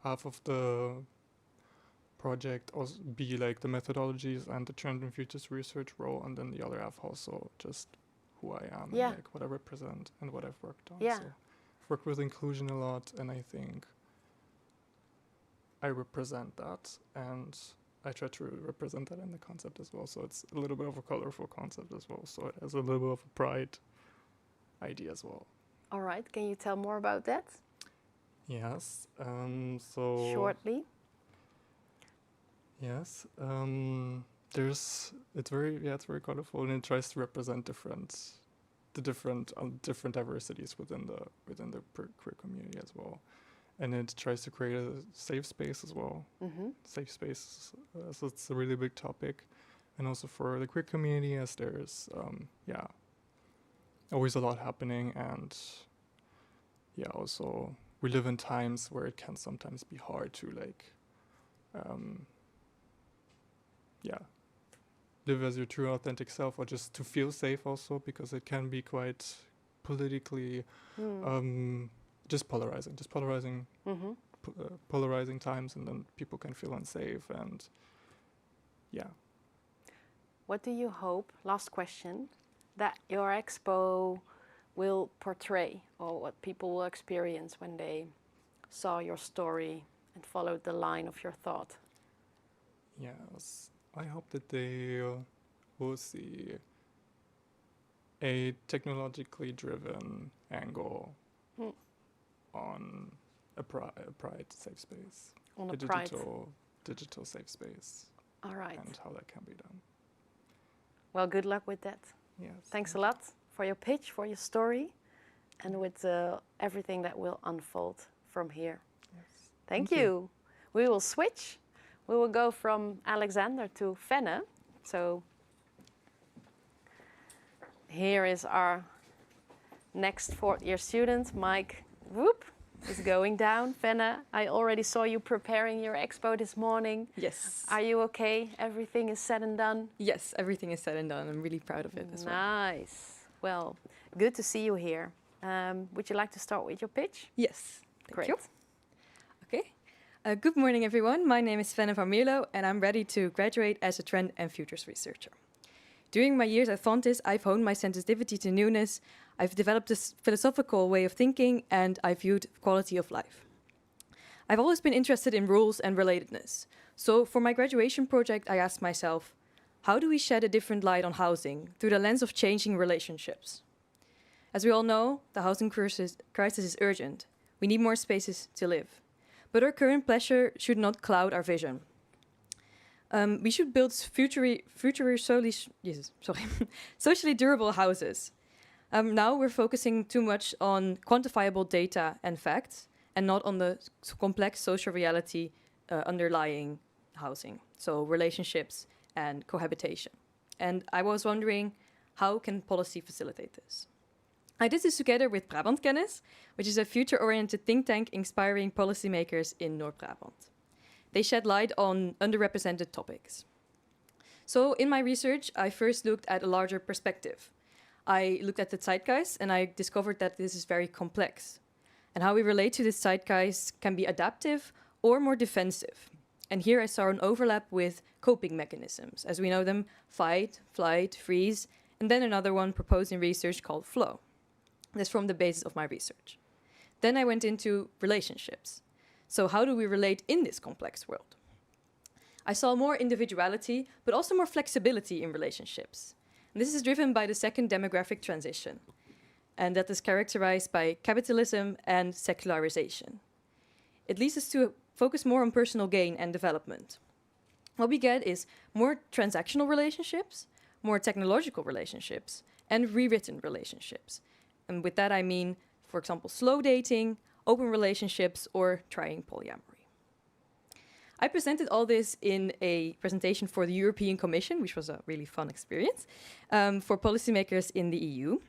half of the project also be like the methodologies and the trend and futures research role, and then the other half also just who I am, Yeah. and like what I represent and what I've worked on. Yeah. So I've worked with inclusion a lot, and I think I represent that, and I try to represent that in the concept as well. So it's a little bit of a colorful concept as well. So it has a little bit of a pride idea as well. All right, can you tell more about that Yes. So shortly? yes. It's very colorful, and it tries to represent different diversities within the queer community as well, and it tries to create a safe space as well. Safe space, so it's a really big topic, and also for the queer community, as there's always a lot happening, and also we live in times where it can sometimes be hard to like live as your true authentic self, or just to feel safe also, because it can be quite politically just polarizing polarizing times, and then people can feel unsafe, and What do you hope, last question, that your expo will portray, or what people will experience when they saw your story and followed the line of your thought? Yes, I hope that they will see a technologically driven angle on a pride safe space, On a a pride. digital safe space, All right. and how that can be done. Well, good luck with that. Yes. Thanks a lot for your pitch, for your story, and with everything that will unfold from here. Yes. Thank you. We will switch. We will go from Alexander to Fenne. So here is our next fourth year student, Mike. Whoop, is going down. Fenne, I already saw you preparing your expo this morning. Yes. Are you okay? Everything is said and done? Yes, everything is said and done. I'm really proud of it as well. Nice. Well, good to see you here. Would you like to start with your pitch? Yes. Thank Great. you. Okay. Good morning, everyone. My name is Fenne van Mierlo, and I'm ready to graduate as a trend and futures researcher. During my years at Fontys, I've honed my sensitivity to newness. I've developed this philosophical way of thinking, and I viewed quality of life. I've always been interested in rules and relatedness. So for my graduation project, I asked myself, how do we shed a different light on housing through the lens of changing relationships? As we all know, the housing crisis is urgent. We need more spaces to live. But our current pleasure should not cloud our vision. We should build socially durable houses. Now we're focusing too much on quantifiable data and facts, and not on the complex social reality underlying housing, so relationships and cohabitation. And I was wondering, how can policy facilitate this? I did this together with Brabant Kennis, which is a future-oriented think tank inspiring policymakers in North Brabant. They shed light on underrepresented topics. So in my research, I first looked at a larger perspective. I looked at the zeitgeist and I discovered that this is very complex. And how we relate to this zeitgeist can be adaptive or more defensive. And here I saw an overlap with coping mechanisms, as we know them: fight, flight, freeze, and then another one proposed in research called flow. This formed the basis of my research. Then I went into relationships. So how do we relate in this complex world? I saw more individuality, but also more flexibility in relationships. And this is driven by the second demographic transition, and that is characterized by capitalism and secularization. It leads us to focus more on personal gain and development. What we get is more transactional relationships, more technological relationships, and rewritten relationships. And with that I mean, for example, slow dating, open relationships, or trying polyamory. I presented all this in a presentation for the European Commission, which was a really fun experience, for policymakers in the EU.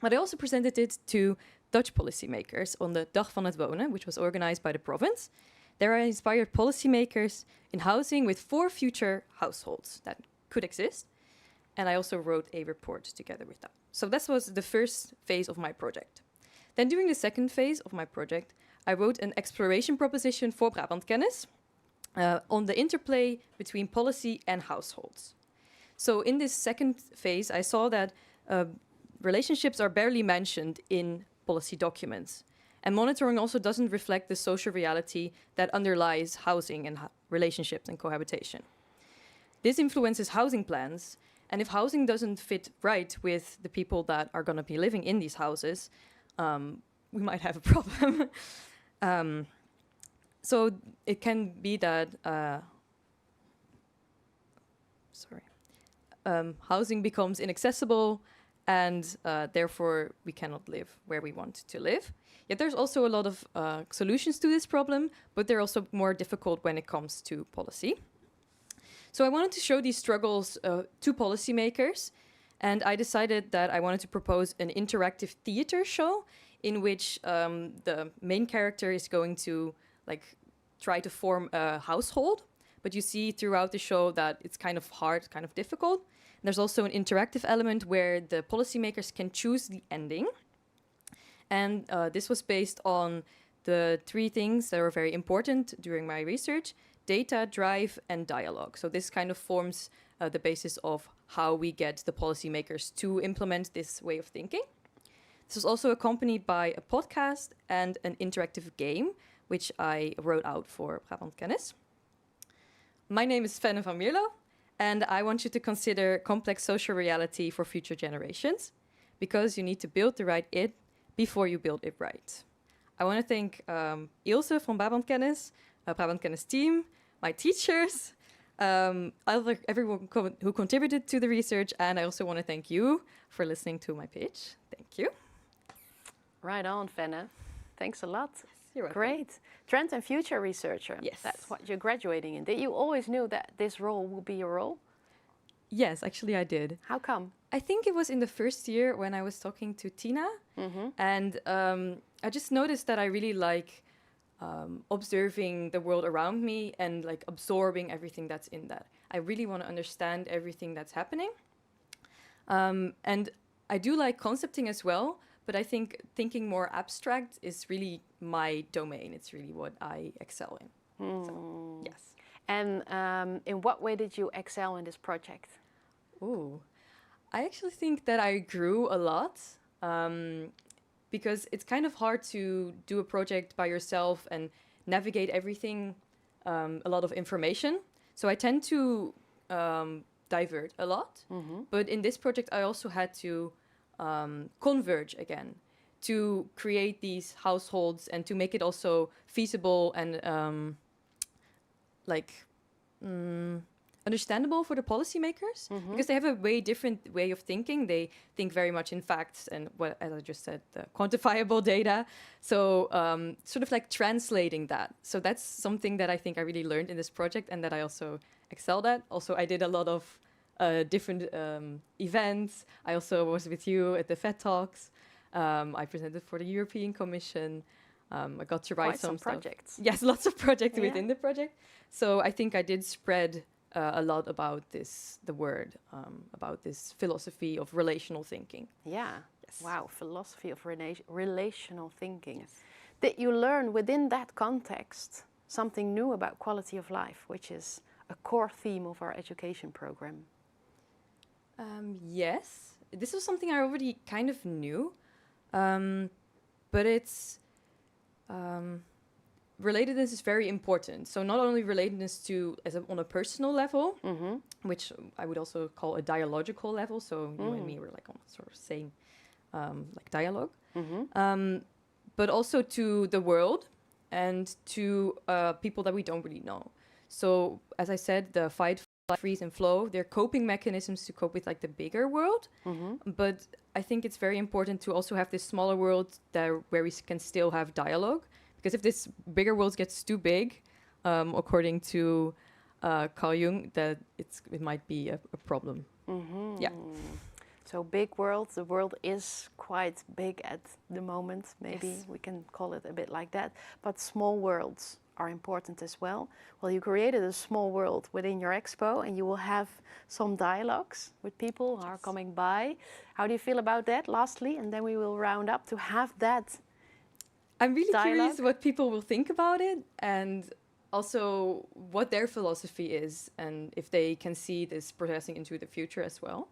But I also presented it to Dutch policymakers on the Dag van het Wonen, which was organized by the province. There I inspired policymakers in housing with 4 future households that could exist. And I also wrote a report together with that. So that was the first phase of my project. Then during the second phase of my project, I wrote an exploration proposition for Brabant Kennis on the interplay between policy and households. So in this second phase, I saw that relationships are barely mentioned in policy documents. And monitoring also doesn't reflect the social reality that underlies housing and relationships and cohabitation. This influences housing plans, and if housing doesn't fit right with the people that are going to be living in these houses, we might have a problem. So it can be that housing becomes inaccessible, and therefore we cannot live where we want to live. Yet there's also a lot of solutions to this problem, but they're also more difficult when it comes to policy. So I wanted to show these struggles to policymakers, and I decided that I wanted to propose an interactive theater show in which the main character is going to try to form a household, but you see throughout the show that it's kind of hard, kind of difficult. And there's also an interactive element where the policymakers can choose the ending. And this was based on the 3 things that were very important during my research: data, drive, and dialogue. So this kind of forms the basis of how we get the policymakers to implement this way of thinking. This was also accompanied by a podcast and an interactive game, which I wrote out for Brabant Kennis. My name is Fenne van Mierlo, and I want you to consider complex social reality for future generations, because you need to build the right it before you build it right. I want to thank Ilse from Brabant Kennis, Brabant Kennis team, my teachers, everyone who contributed to the research, and I also want to thank you for listening to my pitch. Thank you. Right on, Fenne. Thanks a lot. You're welcome. Great. Trend and future researcher. Yes. That's what you're graduating in. Did you always knew that this role would be your role? Yes, actually I did. How come? I think it was in the first year when I was talking to Tina, and I just noticed that I really like observing the world around me and absorbing everything that's in that. I really want to understand everything that's happening. And I do like concepting as well, but I think thinking more abstract is really my domain. It's really what I excel in. So, yes. And in what way did you excel in this project? Ooh, I actually think that I grew a lot, because it's kind of hard to do a project by yourself and navigate everything, a lot of information. So I tend to divert a lot. But in this project, I also had to converge again to create these households and to make it also feasible and understandable for the policymakers, because they have a way different way of thinking. They think very much in facts and, what, as I just said, the quantifiable data. So sort of translating that. So that's something that I think I really learned in this project and that I also excelled at. Also, I did a lot of different events. I also was with you at the FED Talks. I presented for the European Commission. I got to write Quite some stuff. projects. Yes, lots of projects within the project. So I think I did spread a lot about the word, about this philosophy of relational thinking. Yeah. Yes. Wow, philosophy of relational thinking. Did you learn within that context something new about quality of life, which is a core theme of our education program? Yes, this was something I already kind of knew, but it's relatedness is very important. So not only relatedness on a personal level, Mm-hmm. which I would also call a dialogical level. So you and me were like on sort of same like dialogue, but also to the world and to people that we don't really know. So as I said, the fight, flight, freeze, and flow, they're coping mechanisms to cope with like the bigger world. But I think it's very important to also have this smaller world where we can still have dialogue. Because if this bigger world gets too big, according to Carl Jung, that it might be a problem. Yeah. So big world, the world is quite big at the moment, maybe Yes. we can call it a bit like that, but small worlds are important as well. Well, you created a small world within your expo and you will have some dialogues with people who are coming by. How do you feel about that, lastly? And then we will round up to have that. I'm really curious Dialogue? what people will think about it and also what their philosophy is and if they can see this progressing into the future as well.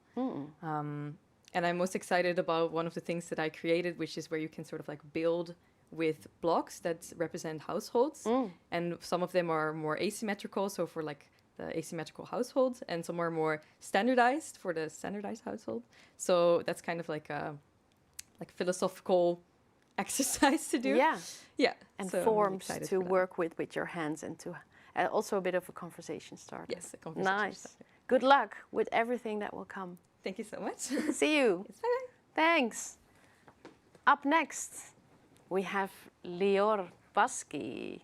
And I'm most excited about one of the things that I created, which is where you can sort of like build with blocks that represent households. And some of them are more asymmetrical, so for like the asymmetrical household, and some are more standardized for the standardized household. So that's kind of like a philosophical exercise to do. Yeah. And so I'm really forms excited to for that. work with your hands and to also a bit of a conversation starter. Yes, a conversation Nice. starter. Good luck with everything that will come. Thank you so much. See you. Yes, bye-bye. Thanks. Up next, we have Lior Baski.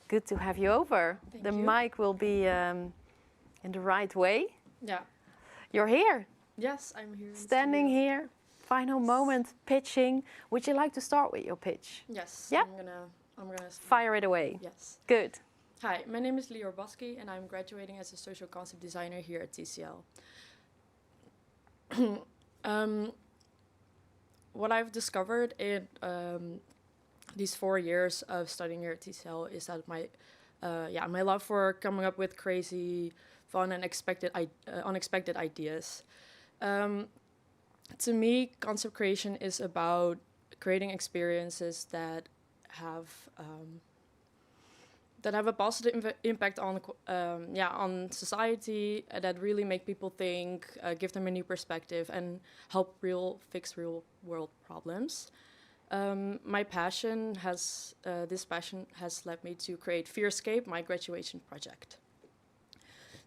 Good to have you over. The mic will be in the right way. Yeah. You're here, Yes, I'm here. in standing studio. here. Final moment, pitching. Would you like to start with your pitch? Yes. Yeah? I'm gonna Fire it away. Yes. Good. Hi, my name is Lior Baski, and I'm graduating as a social concept designer here at TCL. What I've discovered in these 4 years of studying here at TCL is that my love for coming up with crazy, fun, and unexpected ideas. To me, concept creation is about creating experiences that have a positive impact on society, that really make people think, give them a new perspective, and help fix real world problems. My passion has led me to create Fearscape, my graduation project.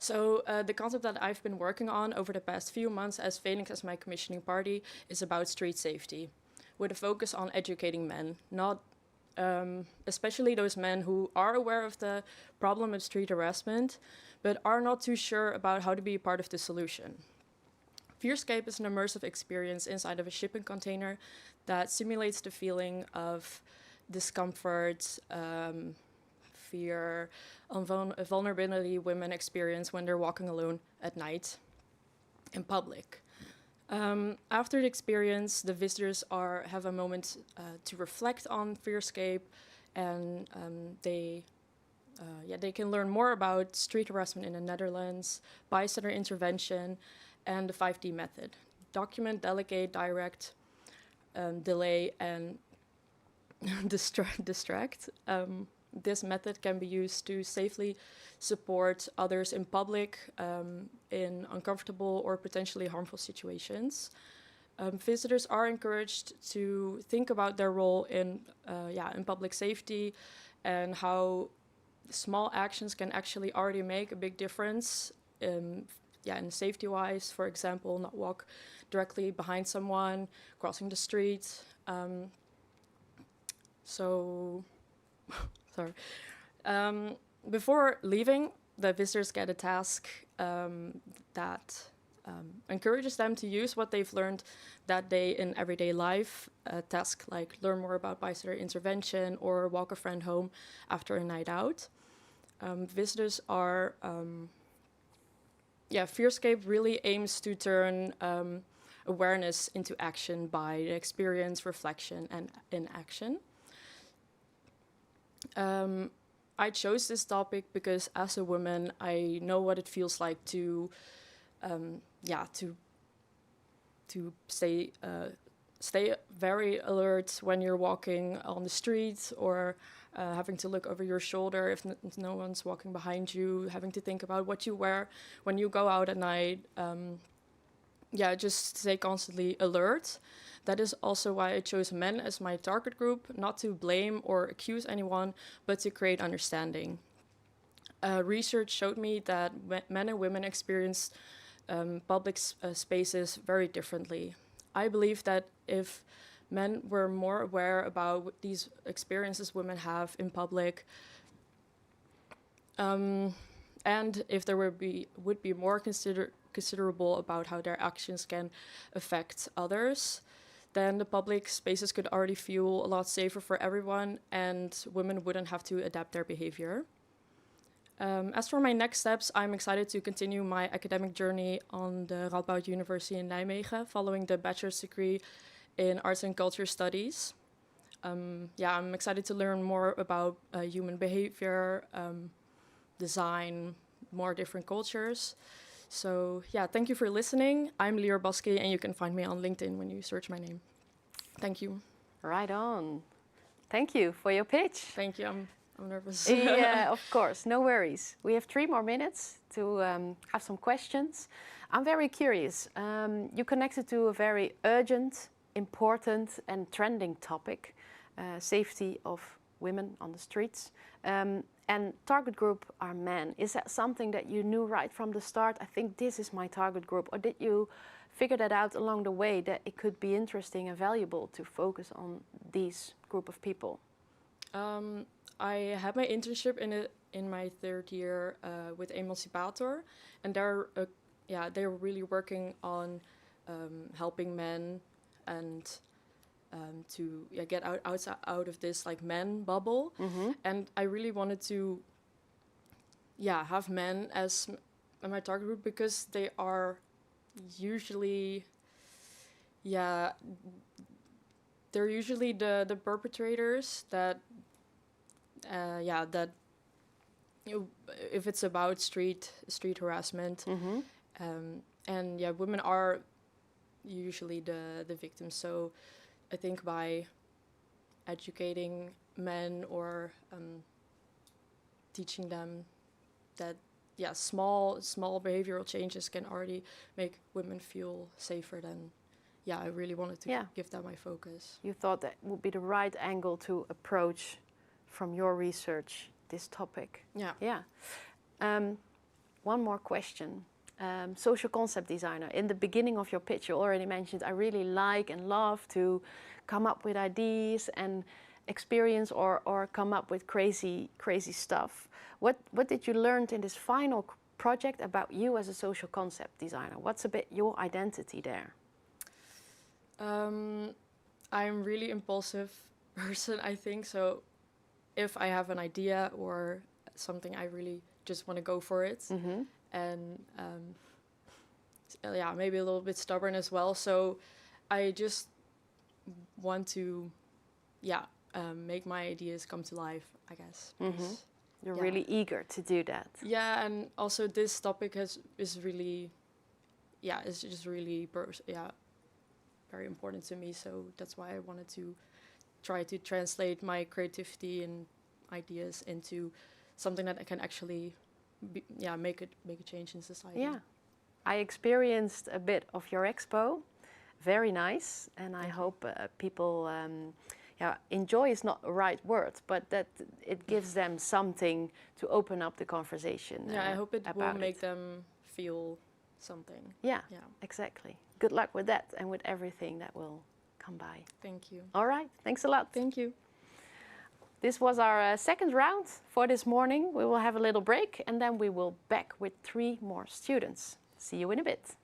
So the concept that I've been working on over the past few months as Phoenix as my commissioning party is about street safety, with a focus on educating men, not especially those men who are aware of the problem of street harassment, but are not too sure about how to be a part of the solution. Fearscape is an immersive experience inside of a shipping container that simulates the feeling of discomfort, fear, vulnerability women experience when they're walking alone at night in public. After the experience, the visitors have a moment to reflect on Fearscape, and they can learn more about street harassment in the Netherlands, bystander intervention, and the 5D method: document, delegate, direct, delay, and distract. This method can be used to safely support others in public in uncomfortable or potentially harmful situations. Visitors are encouraged to think about their role in public safety and how small actions can actually already make a big difference. In safety-wise, for example, not walk directly behind someone, crossing the street. Sorry. Before leaving, the visitors get a task that encourages them to use what they've learned that day in everyday life. A task like learn more about bystander intervention or walk a friend home after a night out. visitors are, Fearscape really aims to turn awareness into action by experience, reflection, and inaction. I chose this topic because as a woman, I know what it feels like to stay very alert when you're walking on the street, or having to look over your shoulder if no one's walking behind you, having to think about what you wear when you go out at night. Just stay constantly alert. That is also why I chose men as my target group, not to blame or accuse anyone, but to create understanding. Research showed me that men and women experience public spaces very differently. I believe that if men were more aware about these experiences women have in public, and if there would be more considerable about how their actions can affect others, then the public spaces could already feel a lot safer for everyone, and women wouldn't have to adapt their behavior. As for my next steps, I'm excited to continue my academic journey on the Radboud University in Nijmegen, following the bachelor's degree in Arts and Culture Studies. I'm excited to learn more about human behavior, design, more different cultures. So thank you for listening. I'm Lior Baske, and you can find me on LinkedIn when you search my name. Thank you. Right on. Thank you for your pitch. Thank you. I'm nervous. Yeah, of course. No worries. We have 3 more minutes to have some questions. I'm very curious. You connected to a very urgent, important and trending topic, safety of women on the streets. And target group are men. Is that something that you knew right from the start? I think this is my target group. Or did you figure that out along the way, that it could be interesting and valuable to focus on these group of people? I had my internship in my 3rd year with Emancipator, and they're really working on helping men and to get out of this like men bubble. Mm-hmm. And I really wanted to have men as my target group, because they are usually they're usually the perpetrators that if it's about street harassment. Mm-hmm. And women are usually the victims. So I think by educating men or teaching them that small behavioral changes can already make women feel safer, then I really wanted to give that my focus. You thought that would be the right angle to approach from your research this topic. Yeah. One more question. Social concept designer. In the beginning of your pitch, you already mentioned, I really like and love to come up with ideas and experience or come up with crazy stuff. What did you learn in this final project about you as a social concept designer? What's a bit your identity there? I'm really impulsive person, I think. So if I have an idea or something, I really just want to go for it. Mm-hmm. And maybe a little bit stubborn as well. So I just want to make my ideas come to life, I guess. Mm-hmm. You're really eager to do that. Yeah, and also this topic is really very important to me. So that's why I wanted to try to translate my creativity and ideas into something that I can actually make a change in society. Yeah, I experienced a bit of your expo. Very nice, and I hope people enjoy is not the right word, but that it gives them something to open up the conversation. I hope it will make them feel something. Yeah, exactly. Good luck with that and with everything that will come by. Thank you. All right, thanks a lot. Thank you. This was our second round for this morning. We will have a little break and then we will back with 3 more students. See you in a bit.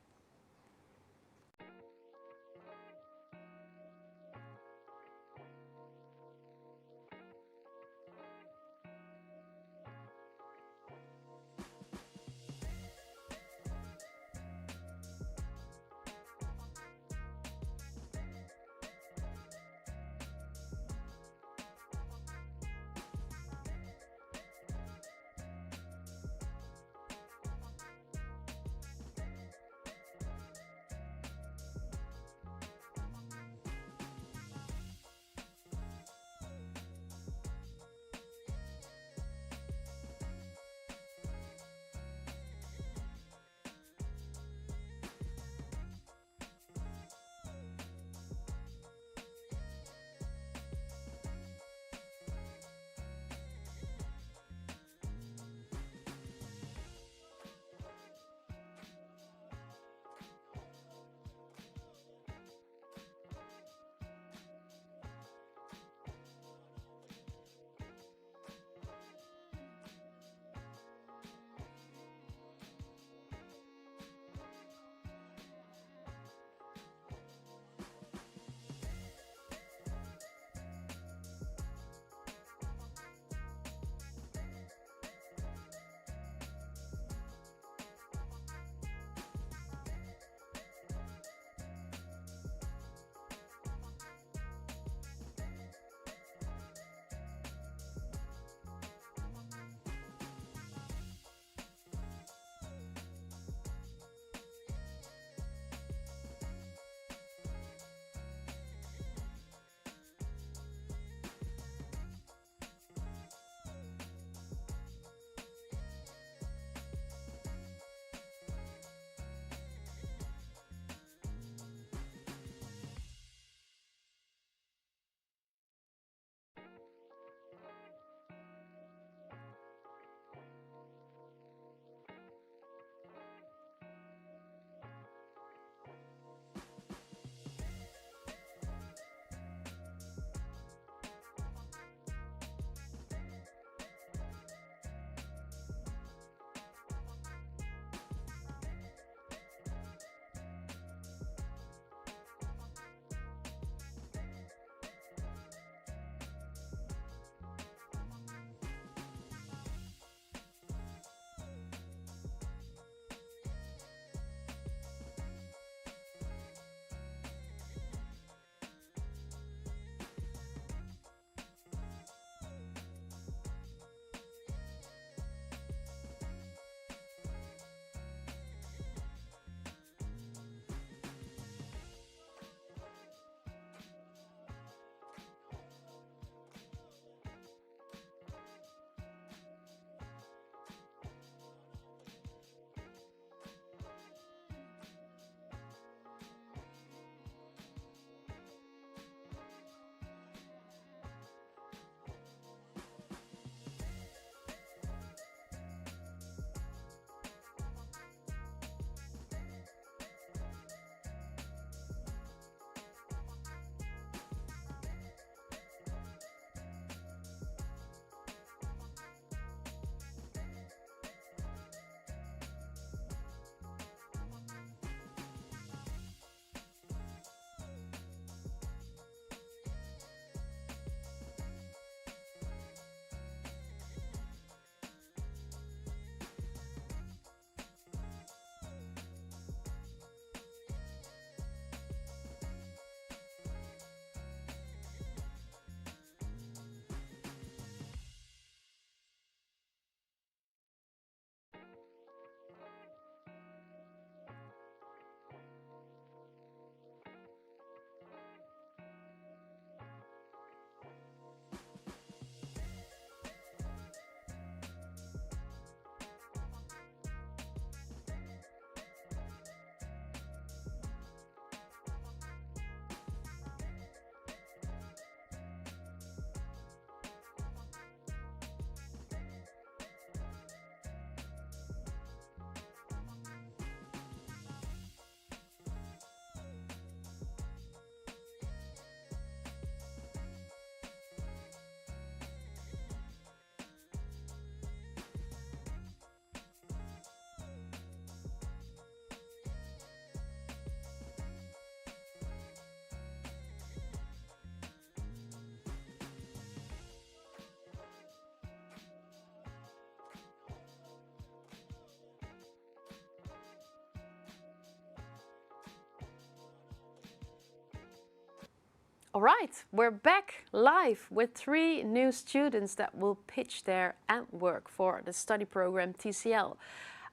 All right, we're back live with 3 new students that will pitch their work for the study program TCL.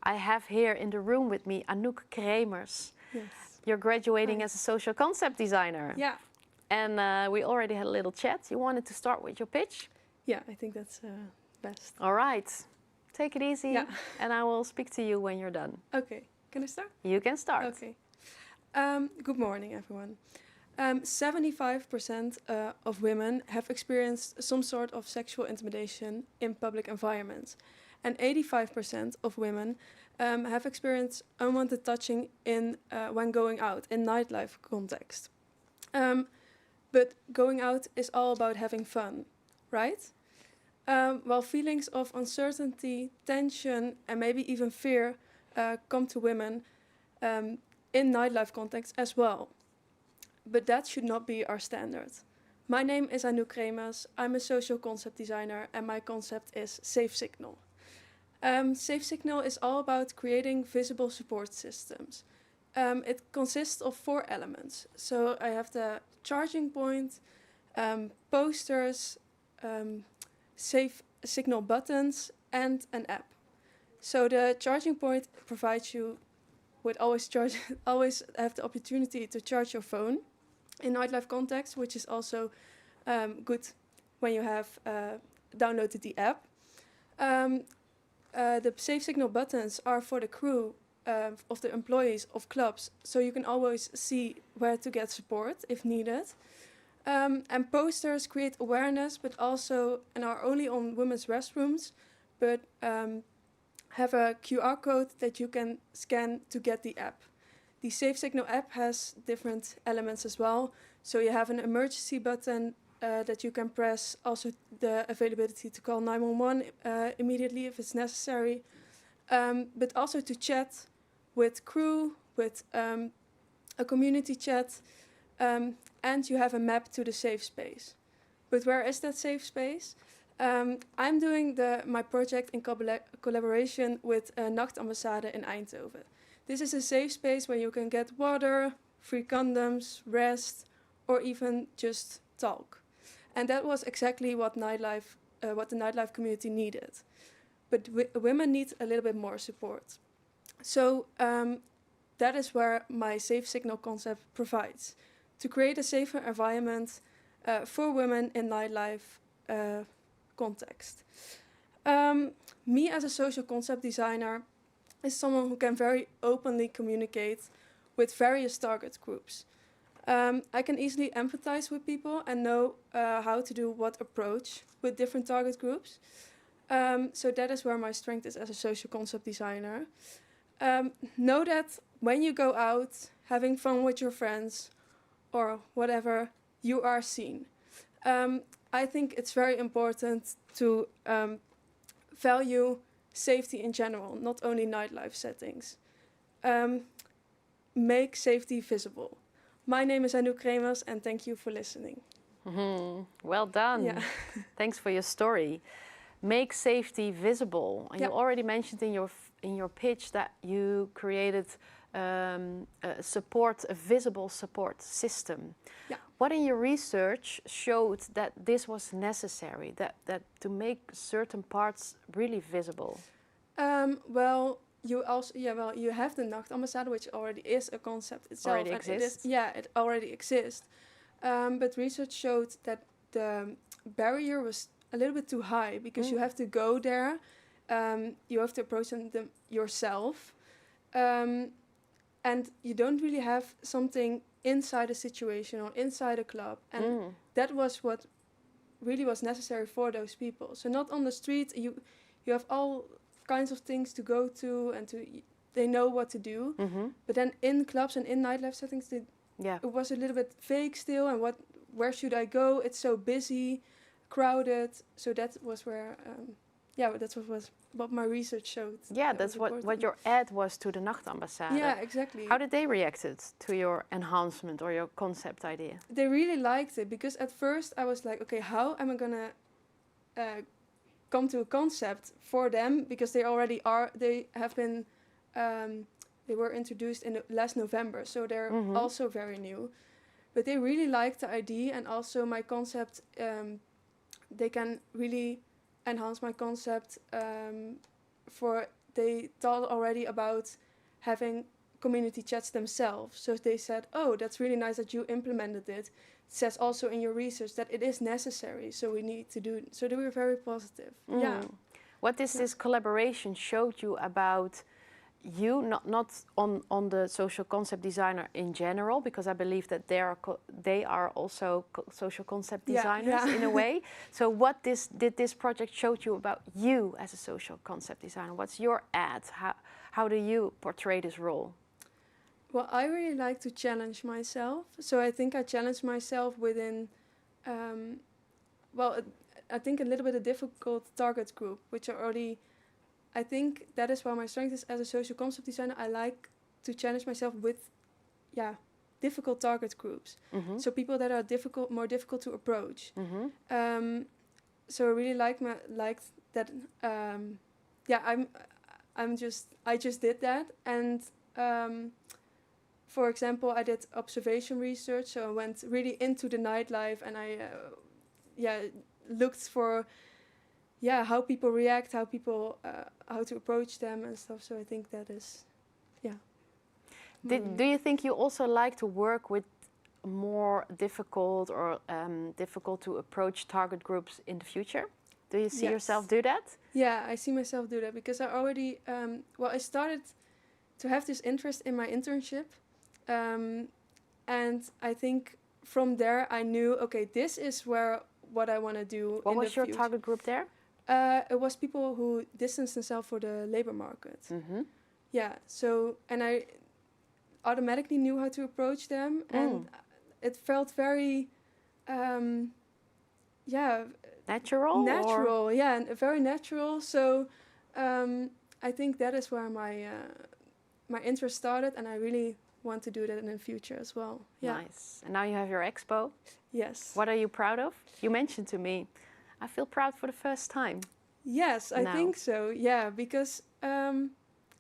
I have here in the room with me Anouk Kremers. Yes. You're graduating Hi. as a social concept designer. Yeah. And we already had a little chat. You wanted to start with your pitch? Yeah, I think that's best. All right, take it easy, Yeah. and I will speak to you when you're done. Okay, can I start? You can start. Okay. Good morning, everyone. 75% of women have experienced some sort of sexual intimidation in public environments. And 85% of women have experienced unwanted touching when going out in nightlife context. But going out is all about having fun, right? While feelings of uncertainty, tension, and maybe even fear come to women in nightlife context as well. But that should not be our standard. My name is Anouk Kremers. I'm a social concept designer, and my concept is Safe Signal. Safe Signal is all about creating visible support systems. It consists of 4 elements. So I have the charging point, posters, safe signal buttons, and an app. So the charging point provides you with always have the opportunity to charge your phone in nightlife context, which is also good when you have downloaded the app. The safe signal buttons are for the crew of the employees of clubs, so you can always see where to get support if needed. And posters create awareness, but also and are only on women's restrooms, but have a QR code that you can scan to get the app. The Safe Signal app has different elements as well. So you have an emergency button that you can press, also the availability to call 911 immediately if it's necessary, but also to chat with crew, with a community chat, and you have a map to the safe space. But where is that safe space? I'm doing my project in collaboration with Nachtambassade in Eindhoven. This is a safe space where you can get water, free condoms, rest, or even just talk. And that was exactly what the nightlife community needed. But women need a little bit more support. So that is where my Safe Signal concept provides, to create a safer environment for women in nightlife context. Me as a social concept designer is someone who can very openly communicate with various target groups. I can easily empathize with people and know how to do what approach with different target groups. So that is where my strength is as a social concept designer. Know that when you go out having fun with your friends or whatever, you are seen. I think it's very important to value safety in general, not only nightlife settings. Make safety visible. My name is Anouk Kremers, and thank you for listening. Well done. Yeah. Thanks for your story. Make safety visible. And Yeah. you already mentioned in your pitch that you created a visible support system. Yeah. What in your research showed that this was necessary, that to make certain parts really visible? You have the Nachtambassade, which already is a concept itself. Already and exists? It already exists. But research showed that the barrier was a little bit too high because you have to go there, you have to approach them yourself, and you don't really have something inside a situation or inside a club. And that was what really was necessary for those people. So not on the street, you have all kinds of things to go to and they know what to do. But then in clubs and in nightlife settings, it was a little bit vague still. And where should I go? It's so busy, crowded. So that was where, that's what my research showed. Yeah, that's what your ad was to the Nachtambassade. Yeah, exactly. How did they react to your enhancement or your concept idea? They really liked it because at first I was like, okay, how am I gonna come to a concept for them, because they were introduced in last November, so they're also very new. But they really liked the idea, and also my concept. They can really enhance my concept. They thought already about having community chats themselves. So they said, "Oh, that's really nice that you implemented it. It says also in your research that it is necessary, so we need to do it." So they were very positive. Yeah. What is this collaboration showed you about you, not on the social concept designer in general, because I believe that they are also social concept designers in a way. So what did this project show you about you as a social concept designer? What's your ad? How do you portray this role? Well, I really like to challenge myself. So I think I challenge myself within, I think a little bit a difficult target group, which are already, I think that is why my strength is as a social concept designer. I like to challenge myself with, difficult target groups. Mm-hmm. So people that are more difficult to approach. Mm-hmm. So I really liked that. I just did that, and for example, I did observation research. So I went really into the nightlife, and I looked for how people react, how to approach them and stuff. So I think that is Do you think you also like to work with more difficult or difficult to approach target groups in the future? Do you see yourself do that? Yeah, I see myself do that, because I already I started to have this interest in my internship, and I think from there I knew, okay, this is what I want to do. What was your target group there? It was people who distanced themselves for the labor market. Mm-hmm. Yeah, so, and I automatically knew how to approach them, and it felt very, natural, and very natural. So, I think that is where my interest started, and I really want to do that in the future as well. Yeah. Nice. And now you have your expo. Yes. What are you proud of? You mentioned to me, I feel proud for the first time. Yes, I now. think so. Yeah, because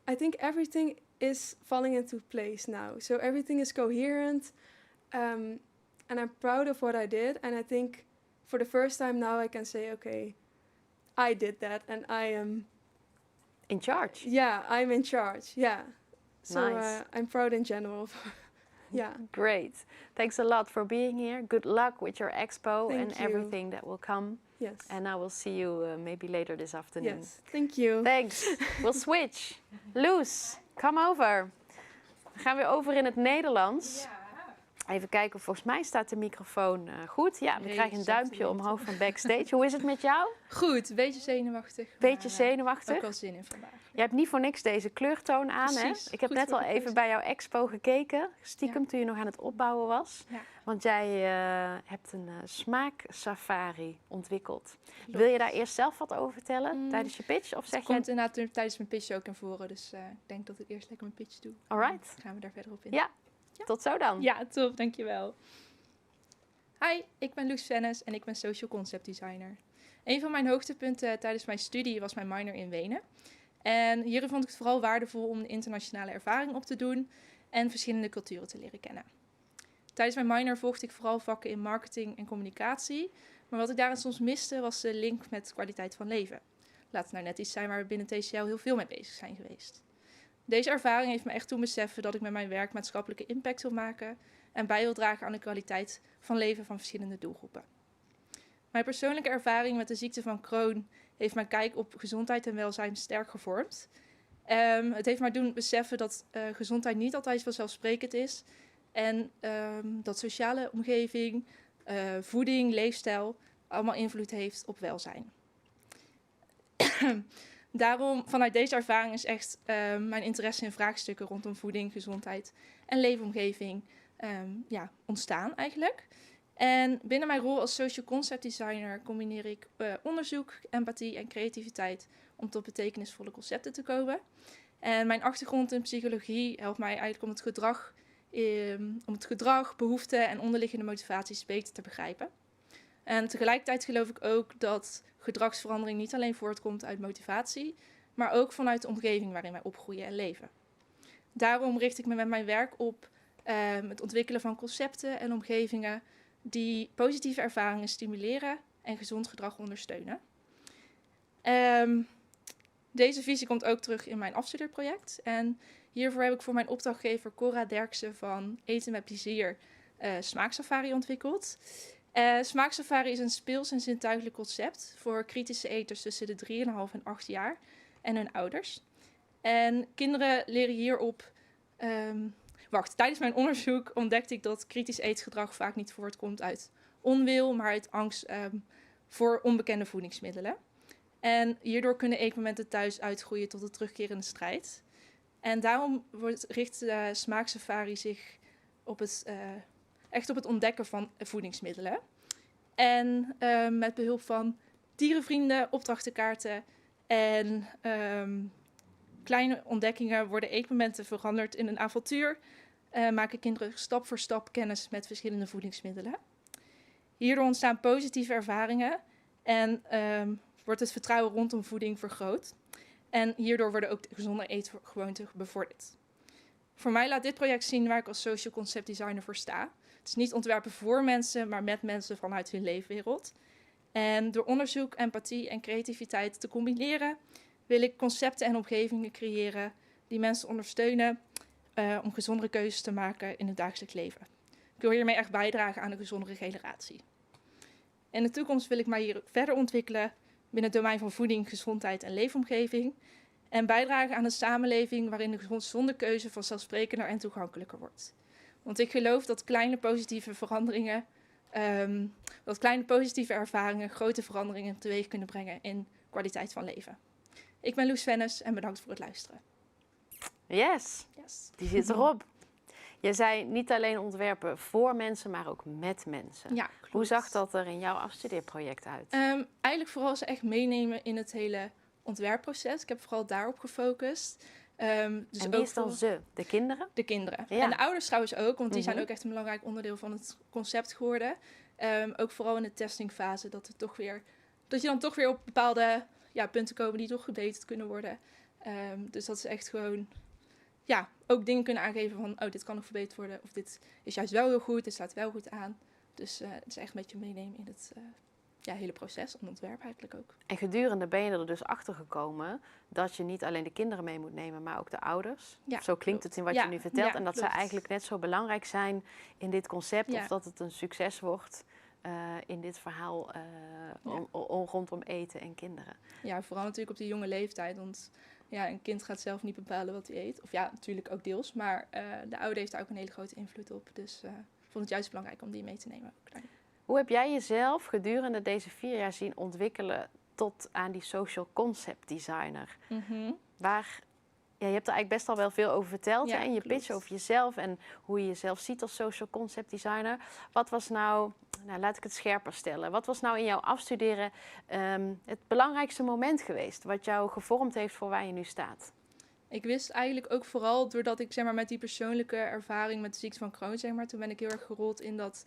I think everything is falling into place now. So everything is coherent, and I'm proud of what I did. And I think for the first time now I can say, okay, I did that, and I am in charge. Yeah, I'm in charge. Yeah. So Nice. I'm proud in general. Yeah. Great. Thanks a lot for being here. Good luck with your expo Thank and you. everything that will come. Yes. And I will see you maybe later this afternoon. Yes. Thank you. Thanks. We'll switch. Loes, come over. We gaan weer over in het Nederlands. Even kijken, volgens mij staat de microfoon goed. Ja, we krijgen een duimpje omhoog van backstage. Hoe is het met jou? Goed, een beetje zenuwachtig. Beetje zenuwachtig? Ook wel zin in vandaag. Je hebt niet voor niks deze kleurtoon aan, Precies, hè? Ik heb goed net al voor de even keuze. bij jouw expo gekeken. Stiekem toen je nog aan het opbouwen was. Ja. Want jij hebt een smaaksafari ontwikkeld. Wil je daar eerst zelf wat over vertellen tijdens je pitch? Of zeg Het komt inderdaad tijdens mijn pitch ook naar voren. Dus ik denk dat ik eerst lekker mijn pitch doe. Alright. Dan gaan we daar verder op in. Ja, tot zo dan. Ja, top. Dankjewel. Hi, ik ben Loes Vennes en ik ben social concept designer. Een van mijn hoogtepunten tijdens mijn studie was mijn minor in Wenen. En hierin vond ik het vooral waardevol om een internationale ervaring op te doen en verschillende culturen te leren kennen. Tijdens mijn minor volgde ik vooral vakken in marketing en communicatie. Maar wat ik daarin soms miste was de link met kwaliteit van leven. Laat het nou net iets zijn waar we binnen TCL heel veel mee bezig zijn geweest. Deze ervaring heeft me echt doen beseffen dat ik met mijn werk maatschappelijke impact wil maken en bij wil dragen aan de kwaliteit van leven van verschillende doelgroepen. Mijn persoonlijke ervaring met de ziekte van Crohn heeft mijn kijk op gezondheid en welzijn sterk gevormd. Het heeft mij doen beseffen dat gezondheid niet altijd vanzelfsprekend is en dat sociale omgeving, voeding, leefstijl allemaal invloed heeft op welzijn. Daarom, vanuit deze ervaring is echt mijn interesse in vraagstukken rondom voeding, gezondheid en leefomgeving ontstaan eigenlijk. En binnen mijn rol als social concept designer combineer ik onderzoek, empathie en creativiteit om tot betekenisvolle concepten te komen. En mijn achtergrond in psychologie helpt mij eigenlijk om het gedrag, behoeften en onderliggende motivaties beter te begrijpen. En tegelijkertijd geloof ik ook dat gedragsverandering niet alleen voortkomt uit motivatie, maar ook vanuit de omgeving waarin wij opgroeien en leven. Daarom richt ik me met mijn werk op Het ontwikkelen van concepten en omgevingen die positieve ervaringen stimuleren en gezond gedrag ondersteunen. Deze visie komt ook terug in mijn afstudeerproject. En hiervoor heb ik voor mijn opdrachtgever Cora Derksen van Eten met Plezier Smaaksafari ontwikkeld. Smaaksafari is een speels en zintuigelijk concept voor kritische eters tussen de 3,5 en 8 jaar en hun ouders. En kinderen leren hierop... tijdens mijn onderzoek ontdekte ik dat kritisch eetgedrag vaak niet voortkomt uit onwil, maar uit angst voor onbekende voedingsmiddelen. En hierdoor kunnen eetmomenten thuis uitgroeien tot een terugkerende strijd. En daarom richt de smaaksafari zich op echt op het ontdekken van voedingsmiddelen. En met behulp van dierenvrienden, opdrachtenkaarten en kleine ontdekkingen worden eetmomenten veranderd in een avontuur. Maken kinderen stap voor stap kennis met verschillende voedingsmiddelen. Hierdoor ontstaan positieve ervaringen en wordt het vertrouwen rondom voeding vergroot. En hierdoor worden ook de gezonde eetgewoonten bevorderd. Voor mij laat dit project zien waar ik als social concept designer voor sta. Het is niet ontwerpen voor mensen, maar met mensen vanuit hun leefwereld. En door onderzoek, empathie en creativiteit te combineren, wil ik concepten en omgevingen creëren die mensen ondersteunen om gezondere keuzes te maken in het dagelijks leven. Ik wil hiermee echt bijdragen aan een gezondere generatie. In de toekomst wil ik mij hier verder ontwikkelen binnen het domein van voeding, gezondheid en leefomgeving. En bijdragen aan een samenleving waarin de gezonde keuze vanzelfsprekender en toegankelijker wordt. Want ik geloof dat kleine positieve veranderingen, dat kleine positieve ervaringen grote veranderingen teweeg kunnen brengen in kwaliteit van leven. Ik ben Loes Vennes en bedankt voor het luisteren. Yes, die zit erop. Je zei niet alleen ontwerpen voor mensen, maar ook met mensen. Ja, klopt. Hoe zag dat er in jouw afstudeerproject uit? Eigenlijk vooral ze echt meenemen in het hele ontwerpproces. Ik heb vooral daarop gefocust. Dus en wie is dan ze? De kinderen? De kinderen. Ja. En de ouders trouwens ook, want die zijn ook echt een belangrijk onderdeel van het concept geworden. Ook vooral in de testingfase, dat je dan toch weer op bepaalde punten komen die toch gebeterd kunnen worden. Dus dat ze echt gewoon ook dingen kunnen aangeven van, dit kan nog verbeterd worden. Of dit is juist wel heel goed, dit staat wel goed aan. Dus het is echt een beetje meenemen in het hele proces, en ontwerp eigenlijk ook. En gedurende ben je er dus achter gekomen dat je niet alleen de kinderen mee moet nemen, maar ook de ouders. Ja, zo klinkt het in wat je nu vertelt. En dat klopt. zij eigenlijk net zo belangrijk zijn in dit concept. Of dat het een succes wordt in dit verhaal rondom eten en kinderen. Ja, vooral natuurlijk op die jonge leeftijd. Want een kind gaat zelf niet bepalen wat hij eet. Of natuurlijk ook deels. Maar de ouder heeft daar ook een hele grote invloed op. Dus ik vond het juist belangrijk om die mee te nemen. Hoe heb jij jezelf gedurende deze 4 jaar zien ontwikkelen tot aan die social concept designer? Mm-hmm. Je hebt er eigenlijk best al wel veel over verteld in je klopt. pitch over jezelf en hoe je jezelf ziet als social concept designer. Wat was nou, laat ik het scherper stellen, wat was nou in jouw afstuderen het belangrijkste moment geweest wat jou gevormd heeft voor waar je nu staat? Ik wist eigenlijk ook vooral doordat ik met die persoonlijke ervaring met de ziekte van Crohn, toen ben ik heel erg gerold in dat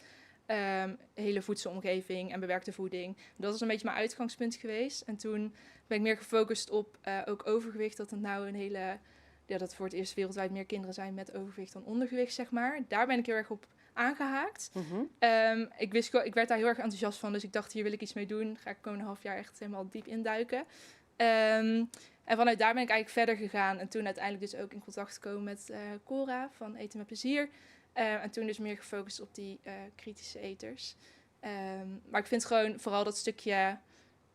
hele voedselomgeving en bewerkte voeding. Dat was een beetje mijn uitgangspunt geweest. En toen ben ik meer gefocust op ook overgewicht. Dat het nou een hele... dat voor het eerst wereldwijd meer kinderen zijn met overgewicht dan ondergewicht, zeg maar. Daar ben ik heel erg op aangehaakt. Mm-hmm. Ik werd daar heel erg enthousiast van. Dus ik dacht, hier wil ik iets mee doen. Ga ik komende half jaar echt helemaal diep induiken. En vanuit daar ben ik eigenlijk verder gegaan. En toen uiteindelijk dus ook in contact gekomen met Cora van Eten met Plezier. En toen dus meer gefocust op die kritische eters. Maar ik vind gewoon vooral dat stukje...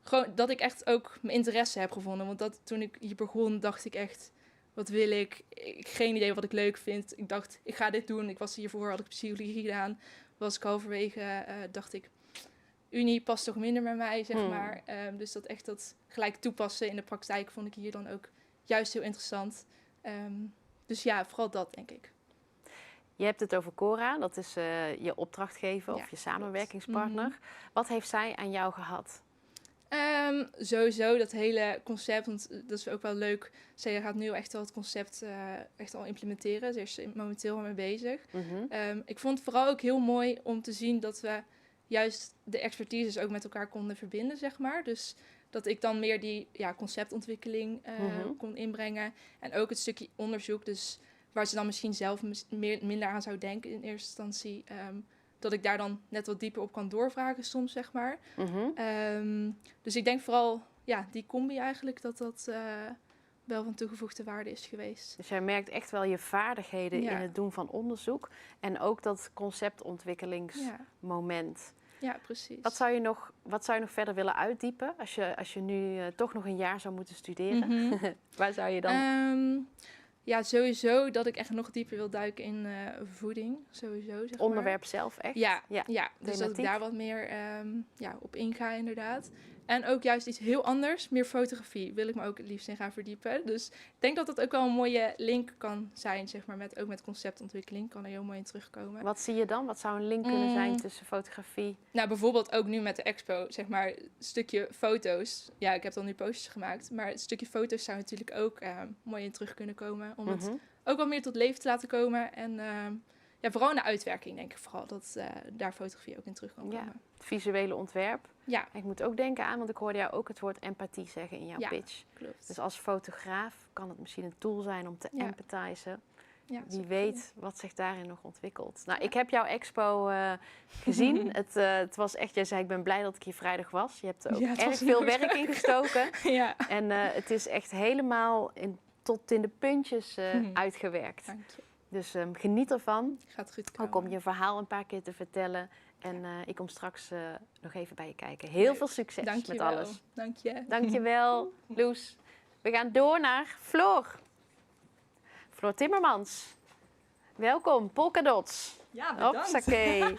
Gewoon dat ik echt ook mijn interesse heb gevonden. Want toen ik hier begon, dacht ik echt... Wat wil ik? Ik geen idee wat ik leuk vind. Ik dacht, ik ga dit doen. Ik was hiervoor, had ik psychologie gedaan. Was ik halverwege, dacht ik... Unie past toch minder bij mij, zeg maar. Dus dat gelijk toepassen in de praktijk vond ik hier dan ook juist heel interessant. Dus vooral dat, denk ik. Je hebt het over Cora, dat is je opdrachtgever of je samenwerkingspartner. Mm-hmm. Wat heeft zij aan jou gehad? Sowieso dat hele concept, want dat is ook wel leuk. Zij gaat nu echt al het concept echt al implementeren. Ze is er momenteel al mee bezig. Mm-hmm. Ik vond het vooral ook heel mooi om te zien dat we juist de expertises ook met elkaar konden verbinden, zeg maar. Dus dat ik dan meer die conceptontwikkeling kon inbrengen. En ook het stukje onderzoek, dus waar ze dan misschien zelf minder aan zou denken in eerste instantie. Dat ik daar dan net wat dieper op kan doorvragen soms, zeg maar. Dus ik denk vooral, die combi eigenlijk, dat wel van toegevoegde waarde is geweest. Dus jij merkt echt wel je vaardigheden in het doen van onderzoek. En ook dat conceptontwikkelingsmoment. Ja, precies. Wat zou je nog verder willen uitdiepen als je nu toch nog een jaar zou moeten studeren? Waar zou je dan... Sowieso dat ik echt nog dieper wil duiken in voeding. Sowieso, zeg Onderwerp zelf echt? Ja, dus dat ik daar wat meer op inga inderdaad. En ook juist iets heel anders, meer fotografie, wil ik me ook het liefst in gaan verdiepen. Dus ik denk dat dat ook wel een mooie link kan zijn, zeg maar, ook met conceptontwikkeling. Kan er heel mooi in terugkomen. Wat zie je dan? Wat zou een link kunnen zijn tussen fotografie? Nou, bijvoorbeeld ook nu met de expo, zeg maar, een stukje foto's. Ja, ik heb dan nu posters gemaakt, maar het stukje foto's zou natuurlijk ook mooi in terug kunnen komen. Om het ook wat meer tot leven te laten komen. En vooral in de uitwerking denk ik vooral, dat daar fotografie ook in terug kan komen. Het visuele ontwerp. Ja. Ik moet ook denken aan, want ik hoorde jou ook het woord empathie zeggen in jouw pitch. Klopt. Dus als fotograaf kan het misschien een tool zijn om te empathizen. Ja, wie weet wat zich daarin nog ontwikkelt. Nou, ik heb jouw expo gezien. Het was echt, jij zei ik ben blij dat ik hier vrijdag was. Je hebt er ook erg veel werk in gestoken. En het is echt helemaal tot in de puntjes uitgewerkt. Dank je. Dus geniet ervan. Gaat goed komen. Ook om je verhaal een paar keer te vertellen. En ik kom straks nog even bij je kijken. Heel veel succes met alles. Dank je. Dank je wel, Loes. We gaan door naar Floor. Floor Timmermans. Welkom, Polkadots. Ja, bedankt. Hopsakee.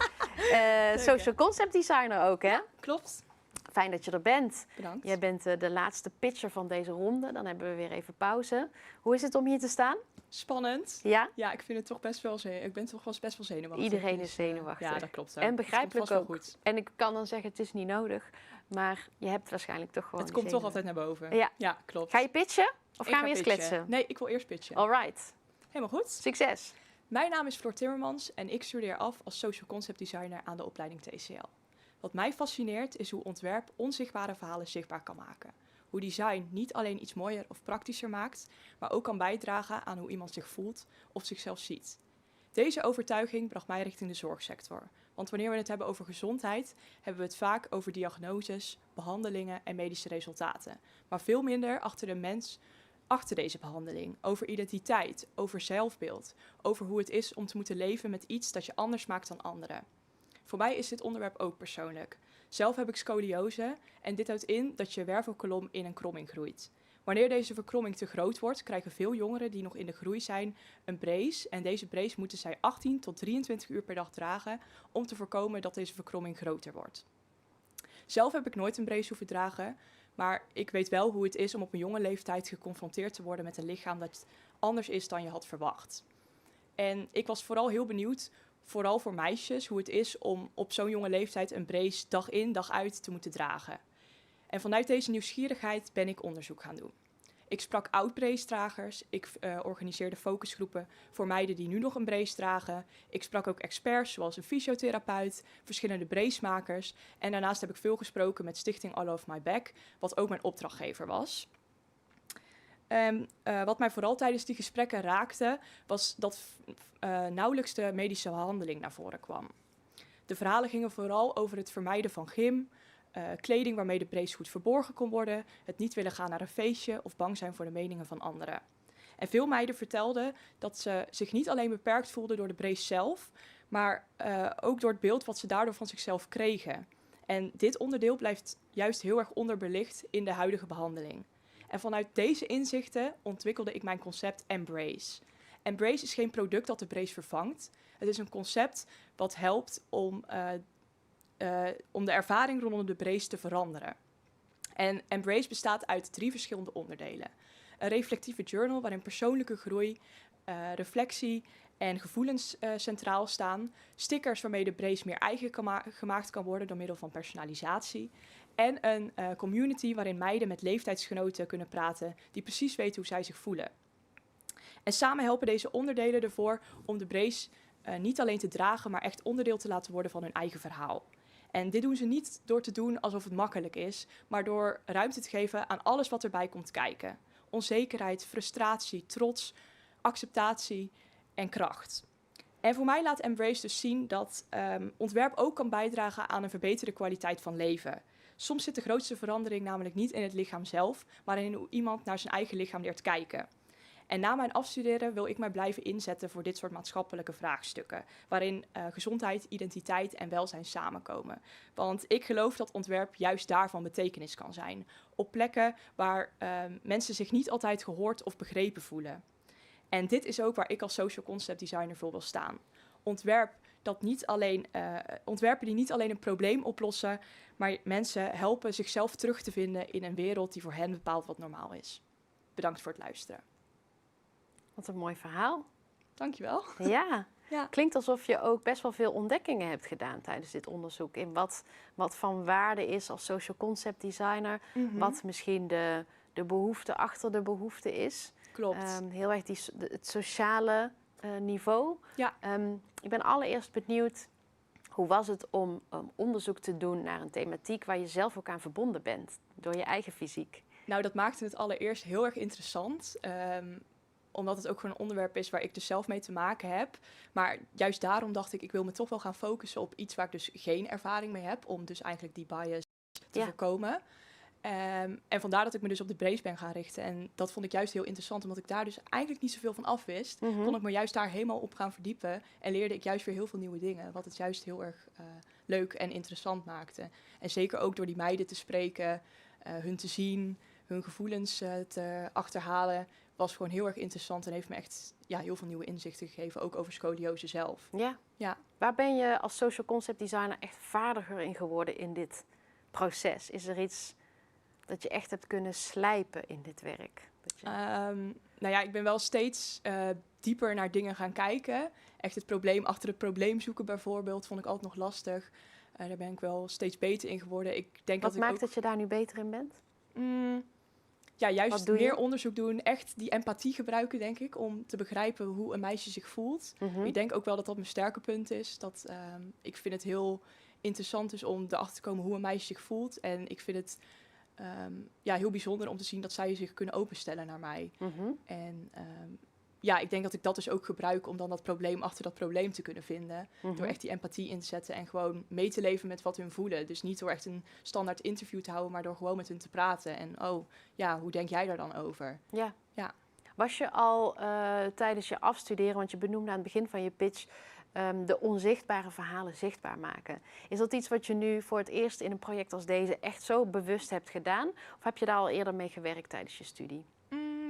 Social concept designer ook, hè? Ja, klopt. Fijn dat je er bent. Bedankt. Jij bent de laatste pitcher van deze ronde. Dan hebben we weer even pauze. Hoe is het om hier te staan? Spannend. Ja? Ja, ik vind het toch best wel ik ben toch wel best wel zenuwachtig. Iedereen is zenuwachtig. Ja, dat klopt. En begrijpelijk ook. Goed. En ik kan dan zeggen, het is niet nodig. Maar je hebt waarschijnlijk toch gewoon Het komt toch altijd naar boven. Ja. Ja, klopt. Ga je pitchen? Of gaan we eerst pitchen. kletsen? Nee, ik wil eerst pitchen. Alright. Helemaal goed. Succes. Mijn naam is Floor Timmermans en ik studeer af als social concept designer aan de opleiding t.b.a. Wat mij fascineert is hoe ontwerp onzichtbare verhalen zichtbaar kan maken. Hoe design niet alleen iets mooier of praktischer maakt, maar ook kan bijdragen aan hoe iemand zich voelt of zichzelf ziet. Deze overtuiging bracht mij richting de zorgsector. Want wanneer we het hebben over gezondheid, hebben we het vaak over diagnoses, behandelingen en medische resultaten. Maar veel minder achter de mens achter deze behandeling. Over identiteit, over zelfbeeld, over hoe het is om te moeten leven met iets dat je anders maakt dan anderen. Voor mij is dit onderwerp ook persoonlijk. Zelf heb ik scoliose en dit houdt in dat je wervelkolom in een kromming groeit. Wanneer deze verkromming te groot wordt, krijgen veel jongeren die nog in de groei zijn een brace. En deze brace moeten zij 18 tot 23 uur per dag dragen om te voorkomen dat deze verkromming groter wordt. Zelf heb ik nooit een brace hoeven dragen, maar ik weet wel hoe het is om op een jonge leeftijd geconfronteerd te worden met een lichaam dat anders is dan je had verwacht. En ik was vooral heel benieuwd, vooral voor meisjes, hoe het is om op zo'n jonge leeftijd een brace dag in, dag uit te moeten dragen. En vanuit deze nieuwsgierigheid ben ik onderzoek gaan doen. Ik sprak oud-bracedragers, ik organiseerde focusgroepen voor meiden die nu nog een brace dragen. Ik sprak ook experts zoals een fysiotherapeut, verschillende bracemakers. En daarnaast heb ik veel gesproken met Stichting All Over My Back, wat ook mijn opdrachtgever was. Wat mij vooral tijdens die gesprekken raakte, was dat nauwelijks de medische behandeling naar voren kwam. De verhalen gingen vooral over het vermijden van gym, kleding waarmee de brace goed verborgen kon worden, het niet willen gaan naar een feestje of bang zijn voor de meningen van anderen. En veel meiden vertelden dat ze zich niet alleen beperkt voelden door de brace zelf, maar ook door het beeld wat ze daardoor van zichzelf kregen. En dit onderdeel blijft juist heel erg onderbelicht in de huidige behandeling. En vanuit deze inzichten ontwikkelde ik mijn concept Embrace. Embrace is geen product dat de brace vervangt. Het is een concept wat helpt om de ervaring rondom de brace te veranderen. En Embrace bestaat uit 3 verschillende onderdelen. Een reflectieve journal waarin persoonlijke groei, reflectie en gevoelens centraal staan. Stickers waarmee de brace meer eigen gemaakt kan worden door middel van personalisatie. En een community waarin meiden met leeftijdsgenoten kunnen praten die precies weten hoe zij zich voelen. En samen helpen deze onderdelen ervoor om de brace niet alleen te dragen, maar echt onderdeel te laten worden van hun eigen verhaal. En dit doen ze niet door te doen alsof het makkelijk is, maar door ruimte te geven aan alles wat erbij komt kijken. Onzekerheid, frustratie, trots, acceptatie en kracht. En voor mij laat Embrace dus zien dat ontwerp ook kan bijdragen aan een verbeterde kwaliteit van leven. Soms zit de grootste verandering namelijk niet in het lichaam zelf, maar in hoe iemand naar zijn eigen lichaam leert kijken. En na mijn afstuderen wil ik mij blijven inzetten voor dit soort maatschappelijke vraagstukken, waarin gezondheid, identiteit en welzijn samenkomen. Want ik geloof dat ontwerp juist daarvan betekenis kan zijn, op plekken waar mensen zich niet altijd gehoord of begrepen voelen. En dit is ook waar ik als social concept designer voor wil staan. Ontwerpen die niet alleen een probleem oplossen, maar mensen helpen zichzelf terug te vinden in een wereld die voor hen bepaalt wat normaal is. Bedankt voor het luisteren. Wat een mooi verhaal. Dankjewel. Ja, Ja. klinkt alsof je ook best wel veel ontdekkingen hebt gedaan tijdens dit onderzoek. In wat van waarde is als social concept designer. Wat misschien de behoefte achter de behoefte is. Klopt. Heel erg het sociale niveau. Ja. Ik ben allereerst benieuwd, hoe was het om onderzoek te doen naar een thematiek waar je zelf ook aan verbonden bent, door je eigen fysiek? Nou, dat maakte het allereerst heel erg interessant. Omdat het ook gewoon een onderwerp is waar ik dus zelf mee te maken heb. Maar juist daarom dacht ik wil me toch wel gaan focussen op iets waar ik dus geen ervaring mee heb. Om dus eigenlijk die bias te voorkomen. En vandaar dat ik me dus op de brace ben gaan richten. En dat vond ik juist heel interessant, omdat ik daar dus eigenlijk niet zoveel van af wist. Kon ik me juist daar helemaal op gaan verdiepen. En leerde ik juist weer heel veel nieuwe dingen. Wat het juist heel erg leuk en interessant maakte. En zeker ook door die meiden te spreken, hun te zien, hun gevoelens te achterhalen, was gewoon heel erg interessant en heeft me echt heel veel nieuwe inzichten gegeven, ook over scoliose zelf. Ja. Waar ben je als social concept designer echt vaardiger in geworden in dit proces? Is er iets dat je echt hebt kunnen slijpen in dit werk? Ik ben wel steeds dieper naar dingen gaan kijken. Echt het probleem achter het probleem zoeken bijvoorbeeld, vond ik altijd nog lastig. Daar ben ik wel steeds beter in geworden. Wat maakt dat je daar nu beter in bent? Juist meer onderzoek doen. Echt die empathie gebruiken, denk ik, om te begrijpen hoe een meisje zich voelt. Ik denk ook wel dat dat mijn sterke punt is. Dat ik vind het heel interessant dus om erachter te komen hoe een meisje zich voelt. En ik vind het heel bijzonder om te zien dat zij zich kunnen openstellen naar mij. En ik denk dat ik dat dus ook gebruik om dan dat probleem achter dat probleem te kunnen vinden. Door echt die empathie in te zetten en gewoon mee te leven met wat hun voelen. Dus niet door echt een standaard interview te houden, maar door gewoon met hun te praten. En hoe denk jij daar dan over? Ja. Ja. Was je al tijdens je afstuderen, want je benoemde aan het begin van je pitch, de onzichtbare verhalen zichtbaar maken. Is dat iets wat je nu voor het eerst in een project als deze echt zo bewust hebt gedaan? Of heb je daar al eerder mee gewerkt tijdens je studie?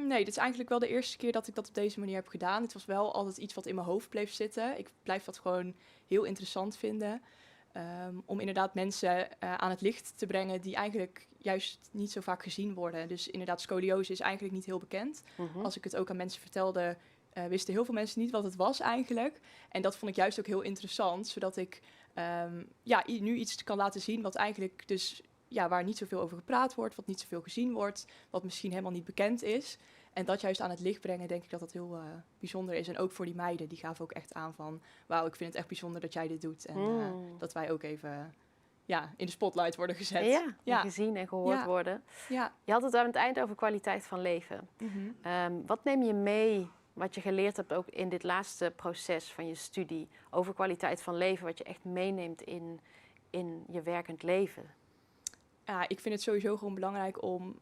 Nee, dit is eigenlijk wel de eerste keer dat ik dat op deze manier heb gedaan. Het was wel altijd iets wat in mijn hoofd bleef zitten. Ik blijf dat gewoon heel interessant vinden. Om inderdaad mensen aan het licht te brengen die eigenlijk juist niet zo vaak gezien worden. Dus inderdaad, scoliose is eigenlijk niet heel bekend. Als ik het ook aan mensen vertelde, wisten heel veel mensen niet wat het was eigenlijk. En dat vond ik juist ook heel interessant, zodat ik nu iets kan laten zien wat eigenlijk dus waar niet zoveel over gepraat wordt, wat niet zoveel gezien wordt, wat misschien helemaal niet bekend is. En dat juist aan het licht brengen, denk ik dat dat heel bijzonder is. En ook voor die meiden, die gaven ook echt aan van, wauw, ik vind het echt bijzonder dat jij dit doet. En dat wij ook even in de spotlight worden gezet. En gezien en gehoord worden. Ja. Je had het aan het eind over kwaliteit van leven. Wat neem je mee, wat je geleerd hebt ook in dit laatste proces van je studie, over kwaliteit van leven, wat je echt meeneemt in je werkend leven? Ja, ik vind het sowieso gewoon belangrijk om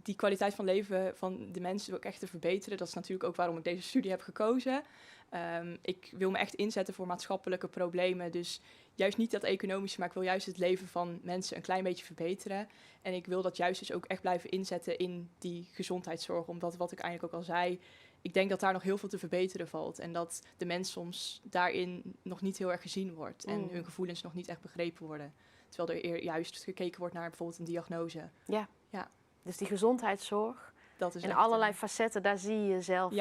die kwaliteit van leven van de mensen ook echt te verbeteren. Dat is natuurlijk ook waarom ik deze studie heb gekozen. Ik wil me echt inzetten voor maatschappelijke problemen. Dus juist niet dat economische, maar ik wil juist het leven van mensen een klein beetje verbeteren. En ik wil dat juist dus ook echt blijven inzetten in die gezondheidszorg. Omdat, wat ik eigenlijk ook al zei, ik denk dat daar nog heel veel te verbeteren valt. En dat de mens soms daarin nog niet heel erg gezien wordt. En hun gevoelens nog niet echt begrepen worden. Terwijl er juist gekeken wordt naar bijvoorbeeld een diagnose. Ja. Dus die gezondheidszorg dat is in echt, allerlei facetten, daar zie je jezelf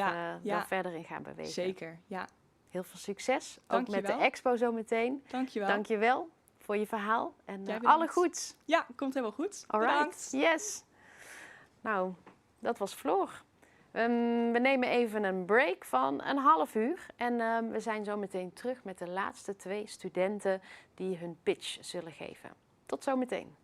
wel verder in gaan bewegen. Zeker, ja. Heel veel succes, Dank ook je met wel. de expo zometeen. Dank je wel voor je verhaal en Jij alle bedankt. goeds. Ja, komt helemaal goed. Alright, yes. Nou, dat was Floor. We nemen even een break van een half uur. En we zijn zo meteen terug met de laatste 2 studenten die hun pitch zullen geven. Tot zometeen.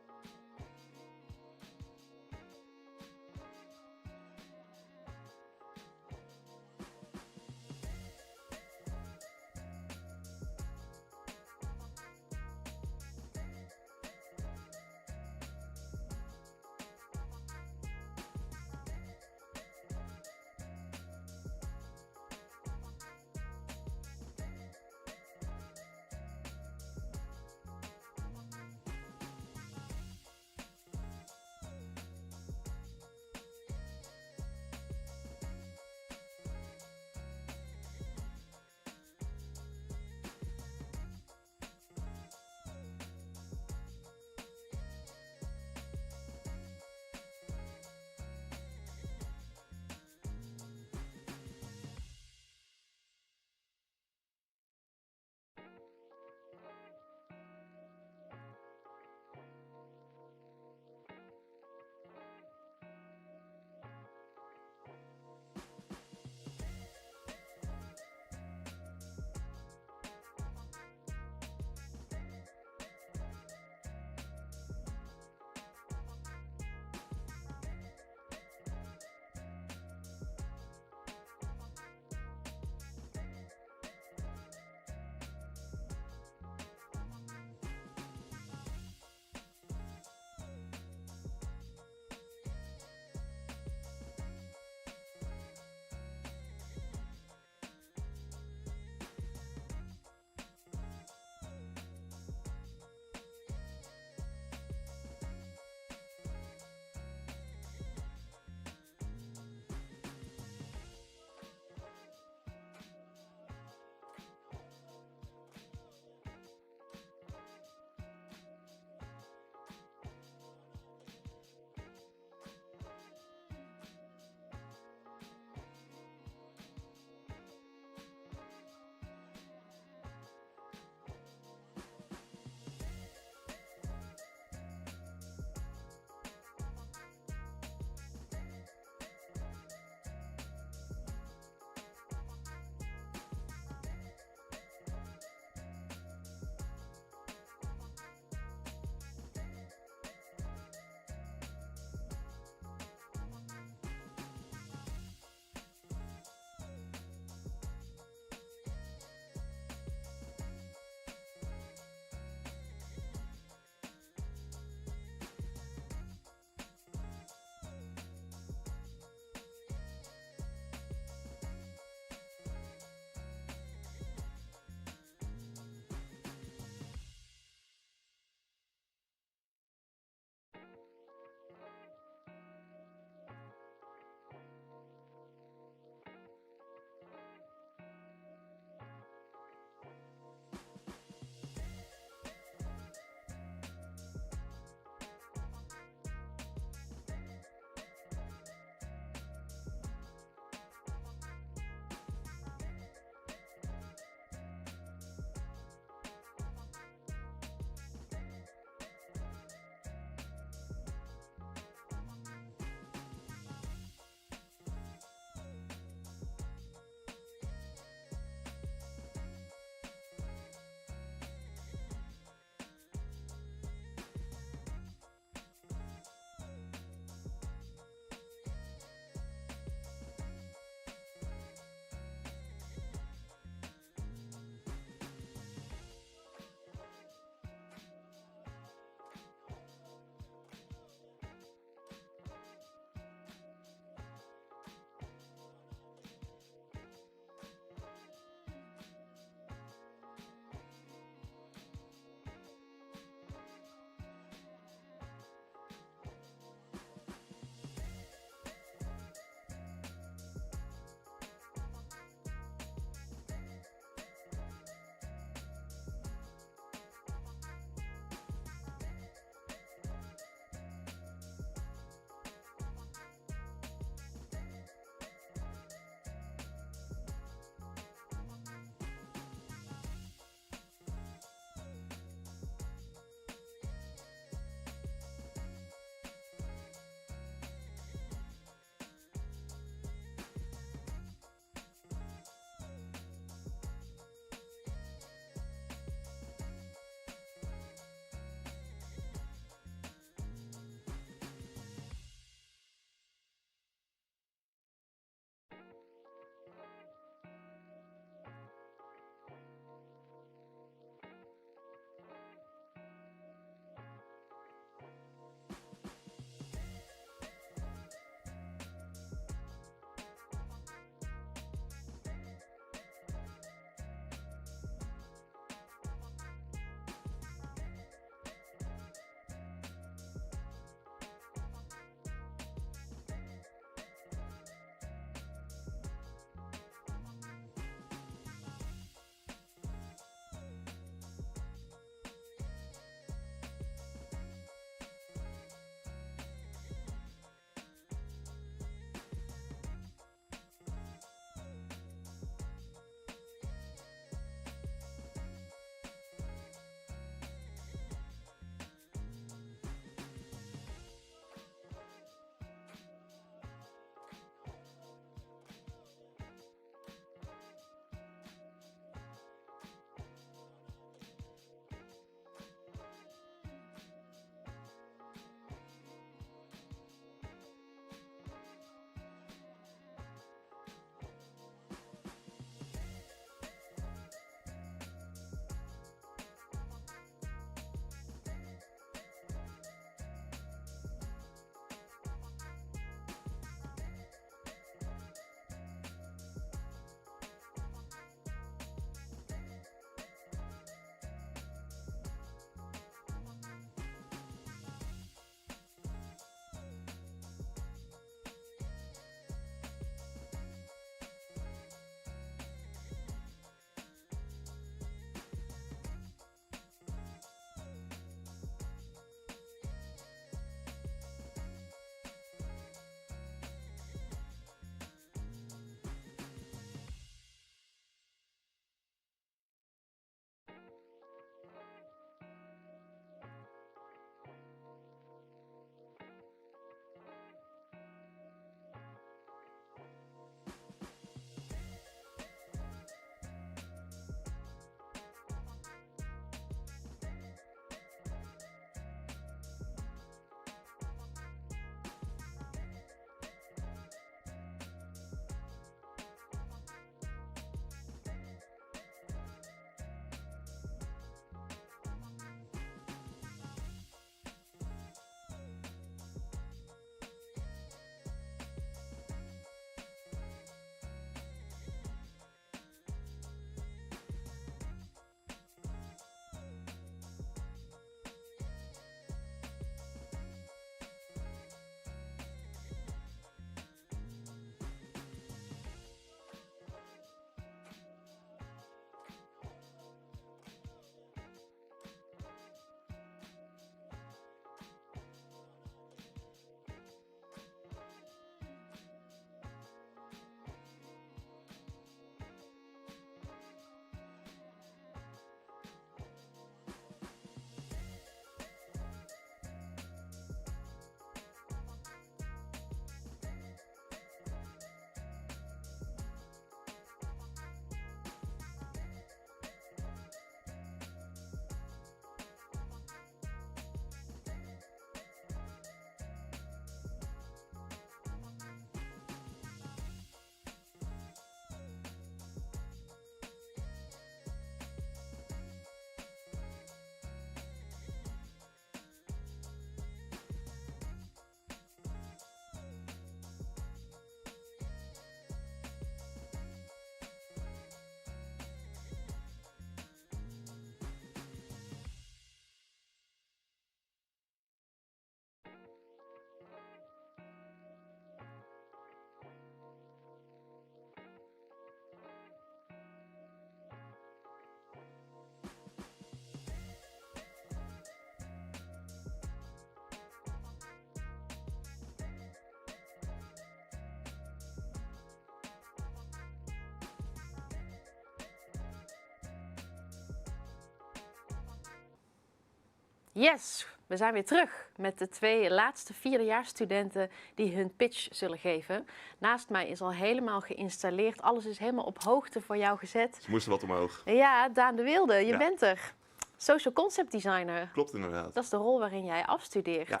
Yes, we zijn weer terug met de 2 laatste vierdejaarsstudenten die hun pitch zullen geven. Naast mij is al helemaal geïnstalleerd. Alles is helemaal op hoogte voor jou gezet. Ze moesten wat omhoog. Ja, Daan de Wilde, je Ja. bent er. Social concept designer. Klopt inderdaad. Dat is de rol waarin jij afstudeert. Ja.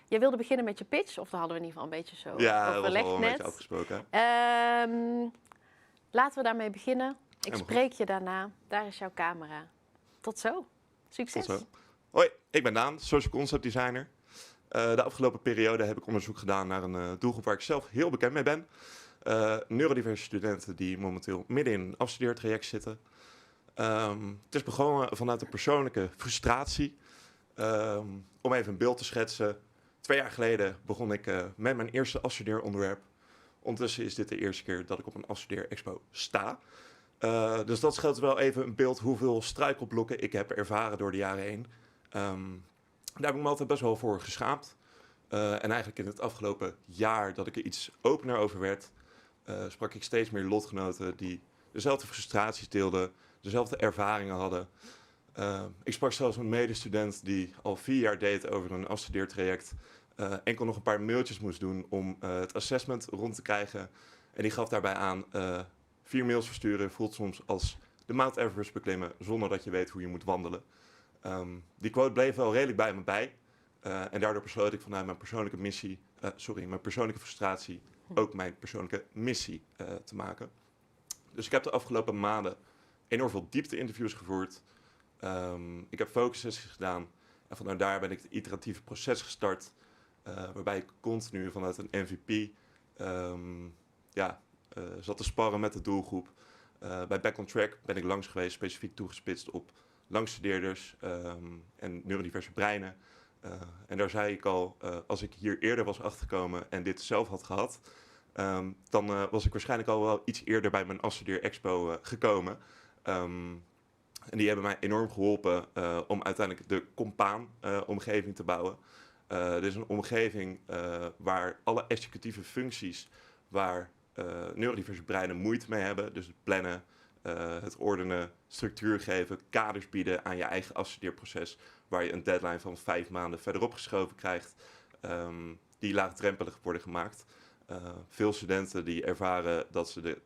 Jij wilde beginnen met je pitch, of daar hadden we in ieder geval een beetje zo Ja, dat was overlegd al een net. beetje afgesproken. Laten we daarmee beginnen. Ik Helemaal spreek je daarna. Daar is jouw camera. Tot zo. Succes. Tot zo. Hoi, ik ben Daan, social concept designer. De afgelopen periode heb ik onderzoek gedaan naar een doelgroep waar ik zelf heel bekend mee ben. Neurodiverse studenten die momenteel midden in een afstudeertraject zitten. Het is begonnen vanuit een persoonlijke frustratie. Om even een beeld te schetsen. 2 jaar geleden begon ik met mijn eerste afstudeeronderwerp. Ondertussen is dit de eerste keer dat ik op een afstudeerexpo sta. Dus dat scheelt wel even een beeld hoeveel struikelblokken ik heb ervaren door de jaren heen. Daar heb ik me altijd best wel voor geschaamd. En eigenlijk in het afgelopen jaar dat ik er iets opener over werd, sprak ik steeds meer lotgenoten die dezelfde frustraties deelden, dezelfde ervaringen hadden. Ik sprak zelfs een medestudent die al 4 jaar deed over een afstudeertraject. Enkel nog een paar mailtjes moest doen om het assessment rond te krijgen. En die gaf daarbij aan, 4 mails versturen voelt soms als de Mount Everest beklimmen zonder dat je weet hoe je moet wandelen. Die quote bleef wel redelijk bij me bij. En daardoor besloot ik vanuit mijn persoonlijke mijn persoonlijke frustratie ook mijn persoonlijke missie te maken. Dus ik heb de afgelopen maanden enorm veel diepte-interviews gevoerd. Ik heb focussessies gedaan. En vanuit daar ben ik het iteratieve proces gstart. Waarbij ik continu vanuit een MVP zat te sparren met de doelgroep. Bij Back on Track ben ik langs geweest, specifiek toegespitst op langstudeerders en neurodiverse breinen. En daar zei ik al, als ik hier eerder was achtergekomen en dit zelf had gehad, dan was ik waarschijnlijk al wel iets eerder bij mijn afstudeerexpo gekomen. En die hebben mij enorm geholpen om uiteindelijk de compaan-omgeving te bouwen. Dit is een omgeving waar alle executieve functies, waar neurodiverse breinen moeite mee hebben, dus het plannen, het ordenen, structuur geven, kaders bieden aan je eigen afstudeerproces, waar je een deadline van 5 maanden verderop geschoven krijgt, die laagdrempelig worden gemaakt. Veel studenten die ervaren dat ze de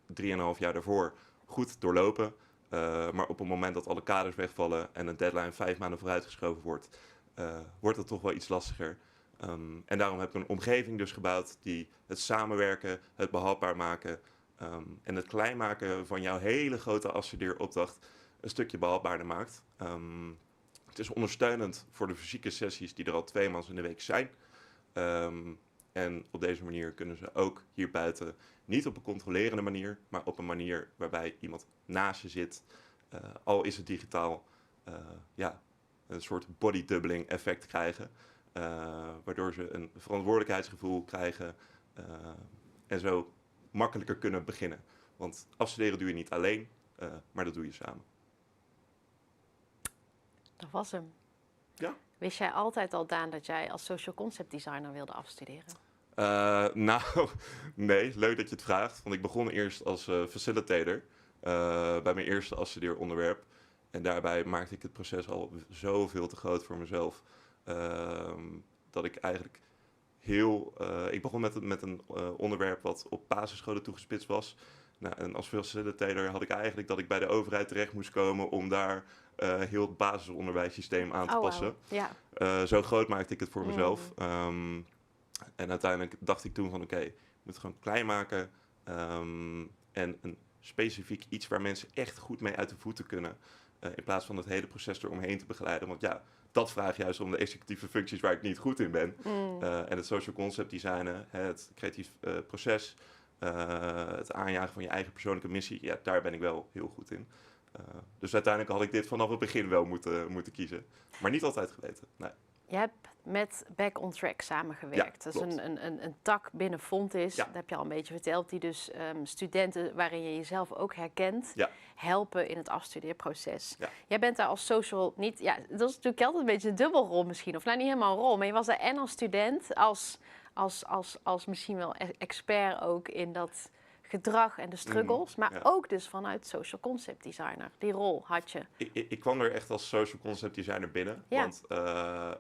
3,5 jaar daarvoor goed doorlopen, maar op het moment dat alle kaders wegvallen en een deadline 5 maanden vooruitgeschoven wordt, wordt het toch wel iets lastiger. En daarom heb ik een omgeving dus gebouwd die het samenwerken, het behapbaar maken en het klein maken van jouw hele grote afstudeeropdracht een stukje behapbaarder maakt. Het is ondersteunend voor de fysieke sessies die er al 2 maanden in de week zijn. En op deze manier kunnen ze ook hier buiten niet op een controlerende manier, maar op een manier waarbij iemand naast je zit, al is het digitaal, een soort bodydoubling effect krijgen. Waardoor ze een verantwoordelijkheidsgevoel krijgen en zo makkelijker kunnen beginnen. Want afstuderen doe je niet alleen, maar dat doe je samen. Dat was hem. Ja. Wist jij altijd al, Daan, dat jij als social concept designer wilde afstuderen? Nee, leuk dat je het vraagt. Want ik begon eerst als facilitator bij mijn eerste afstudeeronderwerp. En daarbij maakte ik het proces al zoveel te groot voor mezelf. Dat ik eigenlijk ik begon met een onderwerp wat op basisscholen toegespitst was. Nou, en als facilitator had ik eigenlijk dat ik bij de overheid terecht moest komen om daar heel het basisonderwijssysteem aan te passen. Wow. Ja. Zo groot maakte ik het voor mezelf. En uiteindelijk dacht ik toen van oké, ik moet het gewoon klein maken. En een specifiek iets waar mensen echt goed mee uit de voeten kunnen. In plaats van het hele proces eromheen te begeleiden. Want ja, dat vraagt juist om de executieve functies waar ik niet goed in ben. En het social concept designen, het creatief proces, het aanjagen van je eigen persoonlijke missie. Ja, daar ben ik wel heel goed in. Dus uiteindelijk had ik dit vanaf het begin wel moeten kiezen. Maar niet altijd geweten, nee. Je hebt met Back on Track samengewerkt. Ja, dat is een tak binnen Fontys. Ja. Dat heb je al een beetje verteld. Die dus studenten, waarin je jezelf ook herkent, Ja. helpen in het afstudeerproces. Ja. Jij bent daar als social niet... Ja, dat is natuurlijk altijd een beetje een dubbelrol misschien. Of nou, niet helemaal een rol. Maar je was daar en als student, als misschien wel expert ook in dat gedrag en de struggles, maar ook dus vanuit social concept designer. Die rol had je. Ik kwam er echt als social concept designer binnen. Ja. Want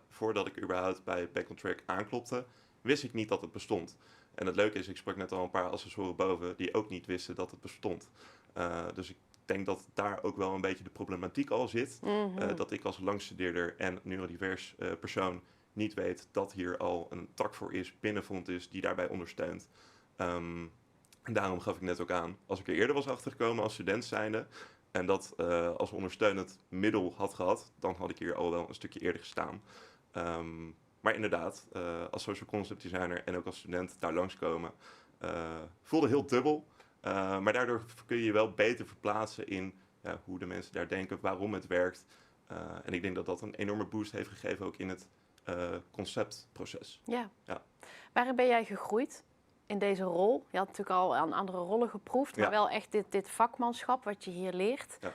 voordat ik überhaupt bij Back on Track aanklopte, wist ik niet dat het bestond. En het leuke is, ik sprak net al een paar assessoren boven die ook niet wisten dat het bestond. Dus ik denk dat daar ook wel een beetje de problematiek al zit. Dat ik als langstudeerder en neurodivers persoon niet weet dat hier al een tak voor is binnen Fontys die daarbij ondersteunt. En daarom gaf ik net ook aan, als ik er eerder was achtergekomen als student zijnde en dat als ondersteunend middel had gehad, dan had ik hier al wel een stukje eerder gestaan. Maar inderdaad, als social concept designer en ook als student daar langskomen, voelde heel dubbel. Maar daardoor kun je je wel beter verplaatsen in hoe de mensen daar denken, waarom het werkt. En ik denk dat dat een enorme boost heeft gegeven ook in het conceptproces. Ja. Ja. Waarin ben jij gegroeid in deze rol? Je had natuurlijk al aan andere rollen geproefd, maar wel echt dit vakmanschap wat je hier leert. Ja.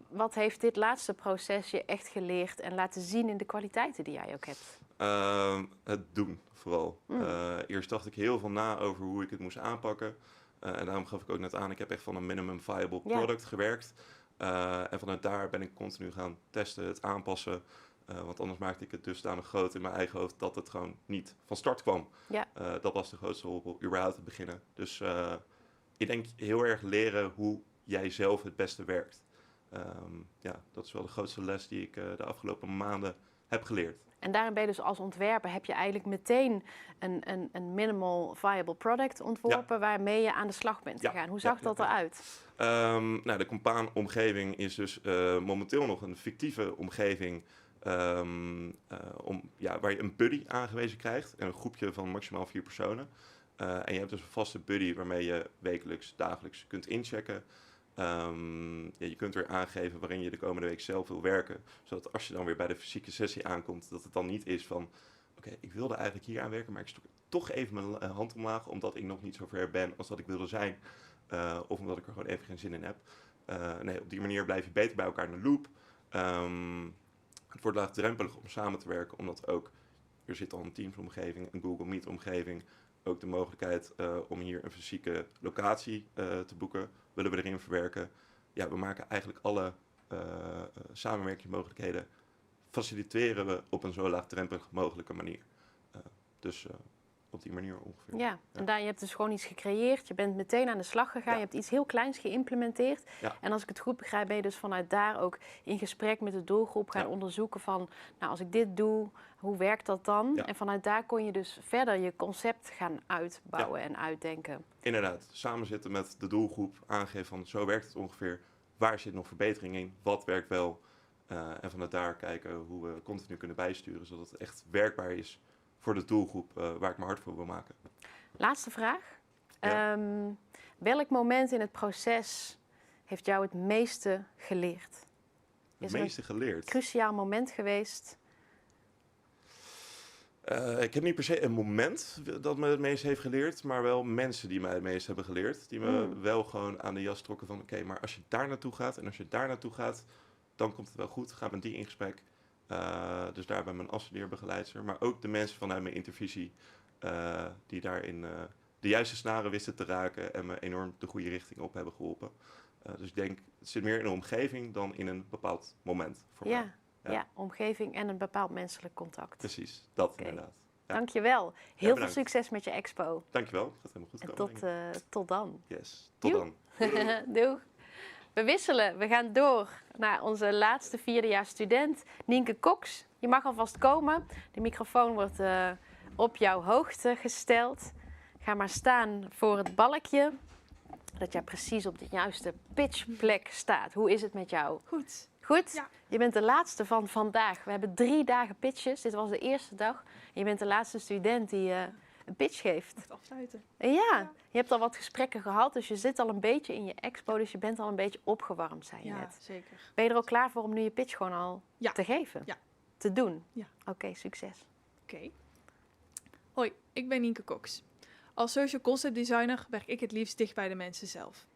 Wat heeft dit laatste proces je echt geleerd en laten zien in de kwaliteiten die jij ook hebt? Het doen, vooral. Eerst dacht ik heel veel na over hoe ik het moest aanpakken. En daarom gaf ik ook net aan, ik heb echt van een minimum viable product gewerkt. En vanuit daar ben ik continu gaan testen, het aanpassen. Want anders maakte ik het dusdanig groot in mijn eigen hoofd dat het gewoon niet van start kwam. Ja. Dat was de grootste rol, überhaupt te beginnen. Dus ik denk heel erg leren hoe jij zelf het beste werkt. Dat is wel de grootste les die ik de afgelopen maanden heb geleerd. En daarin ben je dus als ontwerper, heb je eigenlijk meteen een minimal viable product ontworpen waarmee je aan de slag bent gegaan. Hoe zag dat eruit? De Compaan-omgeving is dus momenteel nog een fictieve omgeving waar je een buddy aangewezen krijgt en een groepje van maximaal 4 personen. En je hebt dus een vaste buddy waarmee je wekelijks, dagelijks kunt inchecken. Je kunt weer aangeven waarin je de komende week zelf wil werken. Zodat als je dan weer bij de fysieke sessie aankomt, dat het dan niet is van oké, ik wilde eigenlijk hier aan werken, maar ik stok toch even mijn hand omlaag, omdat ik nog niet zo ver ben als dat ik wilde zijn. Of omdat ik er gewoon even geen zin in heb. Op die manier blijf je beter bij elkaar in de loop. Het wordt laagdrempelig om samen te werken, omdat ook, er zit al een Teams-omgeving, een Google Meet-omgeving, ook de mogelijkheid om hier een fysieke locatie te boeken, willen we erin verwerken. Ja, we maken eigenlijk alle samenwerkingsmogelijkheden, faciliteren we op een zo laagdrempelig mogelijke manier. Dus op die manier ongeveer. Ja, en daar, je hebt dus gewoon iets gecreëerd. Je bent meteen aan de slag gegaan. Je hebt iets heel kleins geïmplementeerd. Ja. En als ik het goed begrijp, ben je dus vanuit daar ook in gesprek met de doelgroep gaan onderzoeken van, nou, als ik dit doe, hoe werkt dat dan? Ja. En vanuit daar kon je dus verder je concept gaan uitbouwen en uitdenken. Inderdaad, samen zitten met de doelgroep, aangeven van zo werkt het ongeveer. Waar zit nog verbetering in? Wat werkt wel? En vanuit daar kijken hoe we continu kunnen bijsturen, zodat het echt werkbaar is voor de doelgroep waar ik me hard voor wil maken. Laatste vraag. Ja. Welk moment in het proces heeft jou het meeste geleerd? Het meeste geleerd? Cruciaal moment geweest? Ik heb niet per se een moment dat me het meest heeft geleerd, maar wel mensen die mij het meest hebben geleerd. Die me wel gewoon aan de jas trokken van oké, maar als je daar naartoe gaat en als je daar naartoe gaat, dan komt het wel goed. Ga met die in gesprek. Dus daar bij mijn afstudeerbegeleidster, maar ook de mensen vanuit mijn intervisie die daarin de juiste snaren wisten te raken en me enorm de goede richting op hebben geholpen. Dus ik denk, het zit meer in een omgeving dan in een bepaald moment voor mij. Ja, omgeving en een bepaald menselijk contact. Precies, dat inderdaad. Ja. Dankjewel. Heel veel succes met je expo. Dankjewel, gaat helemaal goed komen. En tot dan. Yes, tot dan. Doeg. We wisselen. We gaan door naar onze laatste 4e-jaar student, Nienke Cox. Je mag alvast komen. De microfoon wordt op jouw hoogte gesteld. Ga maar staan voor het balkje. Dat jij precies op de juiste pitchplek staat. Hoe is het met jou? Goed. Goed? Ja. Je bent de laatste van vandaag. We hebben 3 dagen pitches. Dit was de eerste dag. En je bent de laatste student die een pitch geeft. Echt afsluiten. Ja, je hebt al wat gesprekken gehad. Dus je zit al een beetje in je expo. Dus je bent al een beetje opgewarmd, zei je net. Zeker. Ben je er ook klaar voor om nu je pitch gewoon al te geven? Ja. Te doen? Ja. Oké, succes. Oké. Hoi, ik ben Nienke Cox. Als social concept designer werk ik het liefst dicht bij de mensen zelf.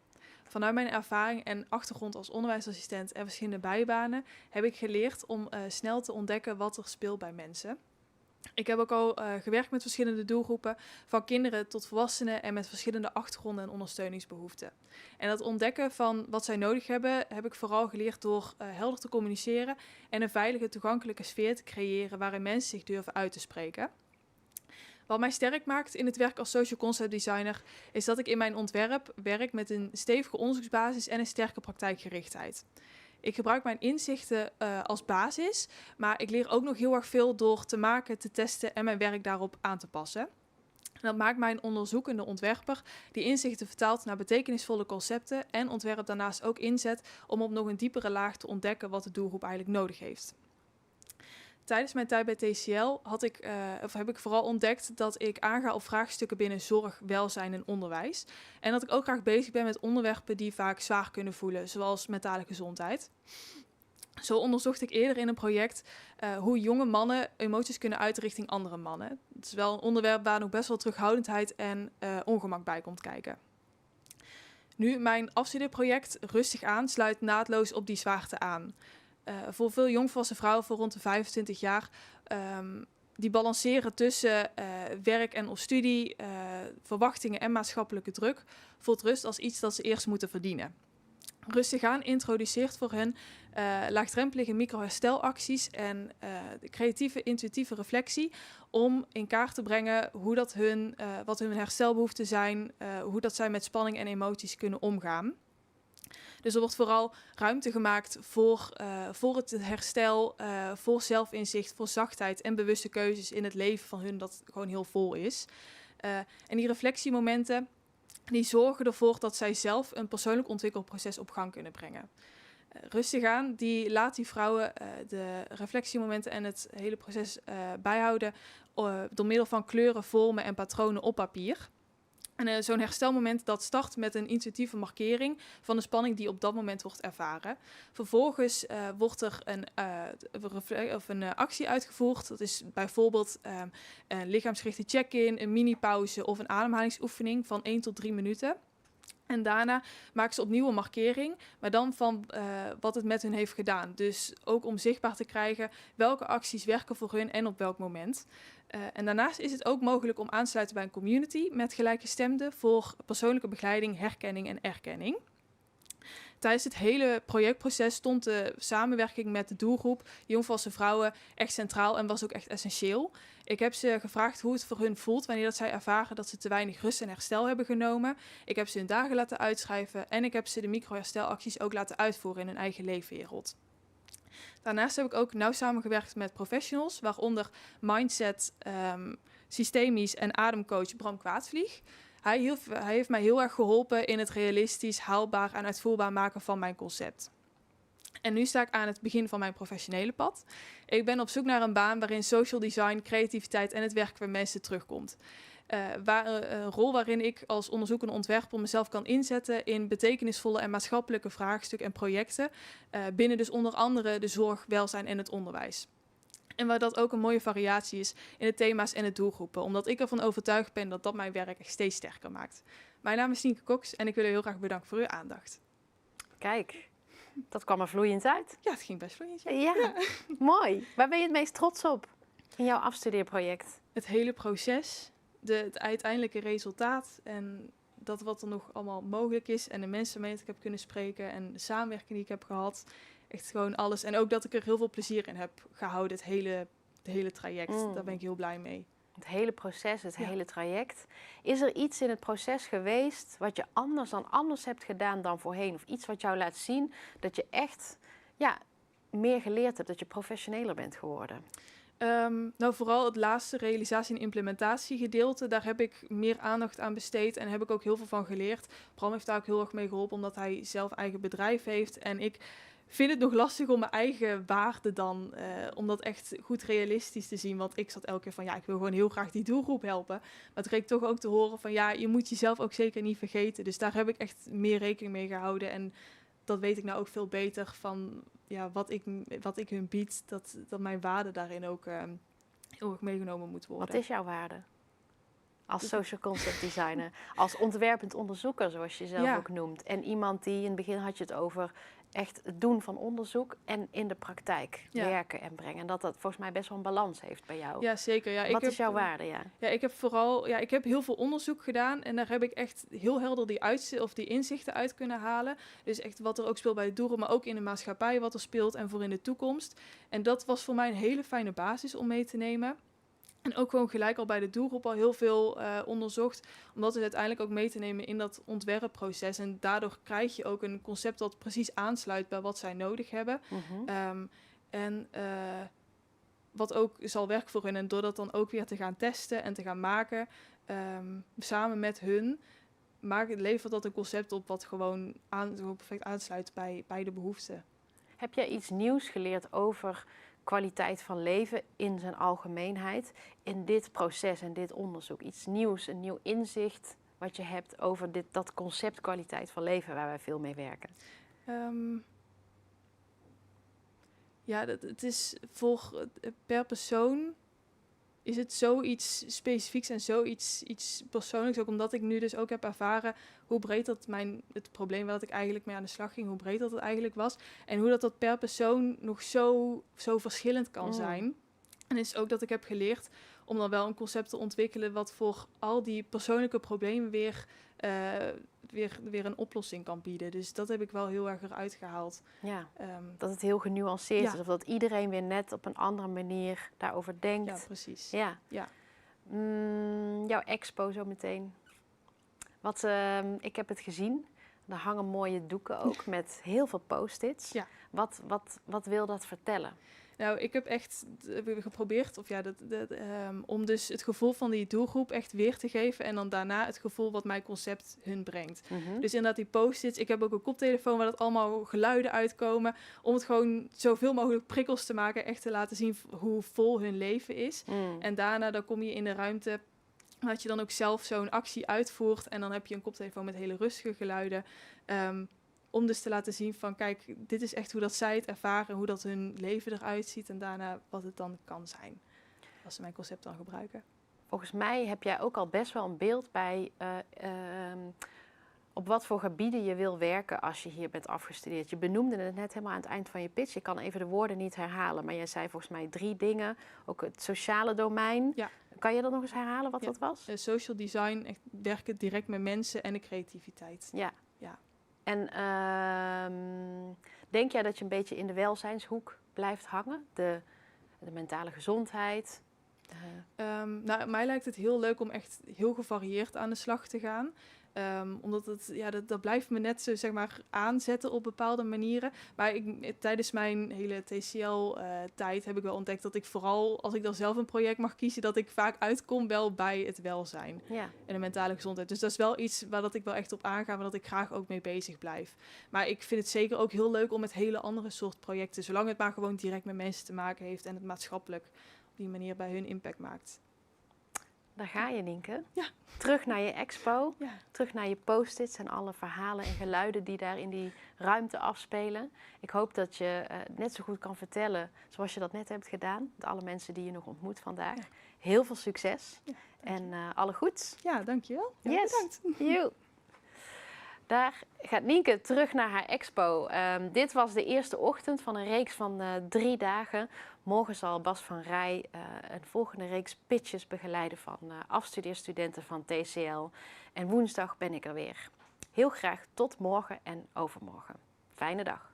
Vanuit mijn ervaring en achtergrond als onderwijsassistent en verschillende bijbanen heb ik geleerd om snel te ontdekken wat er speelt bij mensen. Ik heb ook al gewerkt met verschillende doelgroepen, van kinderen tot volwassenen en met verschillende achtergronden en ondersteuningsbehoeften. En dat ontdekken van wat zij nodig hebben, heb ik vooral geleerd door helder te communiceren en een veilige, toegankelijke sfeer te creëren waarin mensen zich durven uit te spreken. Wat mij sterk maakt in het werk als social concept designer is dat ik in mijn ontwerp werk met een stevige onderzoeksbasis en een sterke praktijkgerichtheid. Ik gebruik mijn inzichten als basis, maar ik leer ook nog heel erg veel door te maken, te testen en mijn werk daarop aan te passen. En dat maakt mij een onderzoekende ontwerper die inzichten vertaalt naar betekenisvolle concepten en ontwerp daarnaast ook inzet om op nog een diepere laag te ontdekken wat de doelgroep eigenlijk nodig heeft. Tijdens mijn tijd bij TCL heb ik vooral ontdekt dat ik aanga op vraagstukken binnen zorg, welzijn en onderwijs. En dat ik ook graag bezig ben met onderwerpen die vaak zwaar kunnen voelen, zoals mentale gezondheid. Zo onderzocht ik eerder in een project hoe jonge mannen emoties kunnen uiten richting andere mannen. Het is wel een onderwerp waar nog best wel terughoudendheid en ongemak bij komt kijken. Nu, mijn afstudeerproject Rustig aan sluit naadloos op die zwaarte aan. Voor veel jongvolwassen vrouwen van rond de 25 jaar... die balanceren tussen werk en of studie, verwachtingen en maatschappelijke druk, voelt rust als iets dat ze eerst moeten verdienen. Rustig aan introduceert voor hen laagdrempelige micro-herstelacties en creatieve, intuïtieve reflectie om in kaart te brengen hoe dat wat hun herstelbehoeften zijn, hoe dat zij met spanning en emoties kunnen omgaan. Dus er wordt vooral ruimte gemaakt voor het herstel, voor zelfinzicht, voor zachtheid en bewuste keuzes in het leven van hun dat gewoon heel vol is. En die reflectiemomenten die zorgen ervoor dat zij zelf een persoonlijk ontwikkelproces op gang kunnen brengen. Rustig aan, die laat die vrouwen de reflectiemomenten en het hele proces bijhouden door middel van kleuren, vormen en patronen op papier. En zo'n herstelmoment dat start met een intuïtieve markering van de spanning die op dat moment wordt ervaren. Vervolgens wordt er een actie uitgevoerd. Dat is bijvoorbeeld een lichaamsgerichte check-in, een mini-pauze of een ademhalingsoefening van 1 tot 3 minuten. En daarna maken ze opnieuw een markering, maar dan van wat het met hun heeft gedaan. Dus ook om zichtbaar te krijgen welke acties werken voor hun en op welk moment. En daarnaast is het ook mogelijk om aan te sluiten bij een community met gelijkgestemden voor persoonlijke begeleiding, herkenning en erkenning. Tijdens het hele projectproces stond de samenwerking met de doelgroep jongvolwassen vrouwen echt centraal en was ook echt essentieel. Ik heb ze gevraagd hoe het voor hun voelt wanneer dat zij ervaren dat ze te weinig rust en herstel hebben genomen. Ik heb ze hun dagen laten uitschrijven en ik heb ze de micro-herstelacties ook laten uitvoeren in hun eigen leefwereld. Daarnaast heb ik ook nauw samengewerkt met professionals, waaronder mindset, systemisch en ademcoach Bram Kwaadvlieg. Hij heeft mij heel erg geholpen in het realistisch, haalbaar en uitvoerbaar maken van mijn concept. En nu sta ik aan het begin van mijn professionele pad. Ik ben op zoek naar een baan waarin social design, creativiteit en het werken met mensen terugkomt. Een rol waarin ik als onderzoekende ontwerper mezelf kan inzetten in betekenisvolle en maatschappelijke vraagstukken en projecten. Binnen dus onder andere de zorg, welzijn en het onderwijs. En waar dat ook een mooie variatie is in de thema's en de doelgroepen. Omdat ik ervan overtuigd ben dat dat mijn werk echt steeds sterker maakt. Mijn naam is Nienke Cox en ik wil u heel graag bedanken voor uw aandacht. Kijk, dat kwam er vloeiend uit. Ja, het ging best vloeiend. Ja, mooi. Waar ben je het meest trots op in jouw afstudeerproject? Het hele proces, het uiteindelijke resultaat en dat wat er nog allemaal mogelijk is. En de mensen waarmee ik heb kunnen spreken en de samenwerking die ik heb gehad. Echt gewoon alles. En ook dat ik er heel veel plezier in heb gehouden, het hele traject. Daar ben ik heel blij mee. Het hele proces, het hele traject. Is er iets in het proces geweest wat je anders hebt gedaan dan voorheen? Of iets wat jou laat zien dat je echt meer geleerd hebt, dat je professioneler bent geworden? Nou, vooral het laatste realisatie- en implementatiegedeelte. Daar heb ik meer aandacht aan besteed en heb ik ook heel veel van geleerd. Bram heeft daar ook heel erg mee geholpen, omdat hij zelf eigen bedrijf heeft. En ik vind het nog lastig om mijn eigen waarde dan, om dat echt goed realistisch te zien. Want ik zat elke keer van, ik wil gewoon heel graag die doelgroep helpen. Maar toen kreeg ik toch ook te horen van, je moet jezelf ook zeker niet vergeten. Dus daar heb ik echt meer rekening mee gehouden. En dat weet ik nou ook veel beter van, wat ik hun bied. Dat mijn waarde daarin ook heel erg meegenomen moet worden. Wat is jouw waarde? Als social concept designer, als ontwerpend onderzoeker, zoals je zelf ook noemt. En iemand die, in het begin had je het over echt het doen van onderzoek en in de praktijk werken en brengen. En dat volgens mij best wel een balans heeft bij jou. Ja, zeker. Ja, Wat is jouw waarde? Ja, ik heb heel veel onderzoek gedaan en daar heb ik echt heel helder die inzichten uit kunnen halen. Dus echt wat er ook speelt bij de doelgroep, maar ook in de maatschappij wat er speelt en voor in de toekomst. En dat was voor mij een hele fijne basis om mee te nemen. En ook gewoon gelijk al bij de doelgroep al heel veel onderzocht. Om dat dus uiteindelijk ook mee te nemen in dat ontwerpproces. En daardoor krijg je ook een concept dat precies aansluit bij wat zij nodig hebben. Wat ook zal werken voor hun. En door dat dan ook weer te gaan testen en te gaan maken. Samen met hun. Levert dat een concept op wat gewoon perfect aansluit bij de behoeften. Heb jij iets nieuws geleerd over kwaliteit van leven in zijn algemeenheid in dit proces en dit onderzoek? Iets nieuws, een nieuw inzicht wat je hebt over dat concept kwaliteit van leven waar wij veel mee werken? Het is per persoon is het zoiets specifieks en iets persoonlijks. Ook omdat ik nu dus ook heb ervaren hoe breed het probleem waar ik eigenlijk mee aan de slag ging, hoe breed dat het eigenlijk was. En hoe dat per persoon nog zo verschillend kan zijn. En is ook dat ik heb geleerd om dan wel een concept te ontwikkelen wat voor al die persoonlijke problemen weer een oplossing kan bieden. Dus dat heb ik wel heel erg eruit gehaald. Ja, dat het heel genuanceerd is. Of dat iedereen weer net op een andere manier daarover denkt. Ja, precies. Ja. Jouw expo zo meteen. Ik heb het gezien. Er hangen mooie doeken ook met heel veel post-its. Ja. Wat wil dat vertellen? Nou, ik heb echt geprobeerd om dus het gevoel van die doelgroep echt weer te geven. En dan daarna het gevoel wat mijn concept hun brengt. Dus inderdaad die post-its. Ik heb ook een koptelefoon waar dat allemaal geluiden uitkomen. Om het gewoon zoveel mogelijk prikkels te maken. Echt te laten zien hoe vol hun leven is. En daarna dan kom je in de ruimte dat je dan ook zelf zo'n actie uitvoert. En dan heb je een koptelefoon met hele rustige geluiden. Om dus te laten zien van, kijk, dit is echt hoe dat zij het ervaren, hoe dat hun leven eruit ziet en daarna wat het dan kan zijn. Als ze mijn concept dan gebruiken. Volgens mij heb jij ook al best wel een beeld bij op wat voor gebieden je wil werken als je hier bent afgestudeerd. Je benoemde het net helemaal aan het eind van je pitch. Je kan even de woorden niet herhalen, maar jij zei volgens mij 3 dingen. Ook het sociale domein. Ja. Kan je dat nog eens herhalen wat dat was? Social design, echt werken direct met mensen en de creativiteit. Ja. En denk jij dat je een beetje in de welzijnshoek blijft hangen? De mentale gezondheid? Mij lijkt het heel leuk om echt heel gevarieerd aan de slag te gaan. Omdat dat blijft me net zo, zeg maar, aanzetten op bepaalde manieren. Maar tijdens mijn hele TCL-tijd heb ik wel ontdekt dat ik vooral, als ik dan zelf een project mag kiezen, dat ik vaak uitkom wel bij het welzijn en de mentale gezondheid. Dus dat is wel iets waar dat ik wel echt op aanga, waar dat ik graag ook mee bezig blijf. Maar ik vind het zeker ook heel leuk om met hele andere soort projecten, zolang het maar gewoon direct met mensen te maken heeft en het maatschappelijk op die manier bij hun impact maakt. Daar ga je, Nienke. Ja. Terug naar je expo. Ja. Terug naar je post-its en alle verhalen en geluiden die daar in die ruimte afspelen. Ik hoop dat je net zo goed kan vertellen zoals je dat net hebt gedaan. Met alle mensen die je nog ontmoet vandaag. Ja. Heel veel succes. Ja, en alle goeds. Ja, dankjewel. Ja, yes. Bedankt. Daar gaat Nienke terug naar haar expo. Dit was de eerste ochtend van een reeks van 3 dagen. Morgen zal Bas van Raay een volgende reeks pitches begeleiden van afstudeerstudenten van TCL. En woensdag ben ik er weer. Heel graag tot morgen en overmorgen. Fijne dag.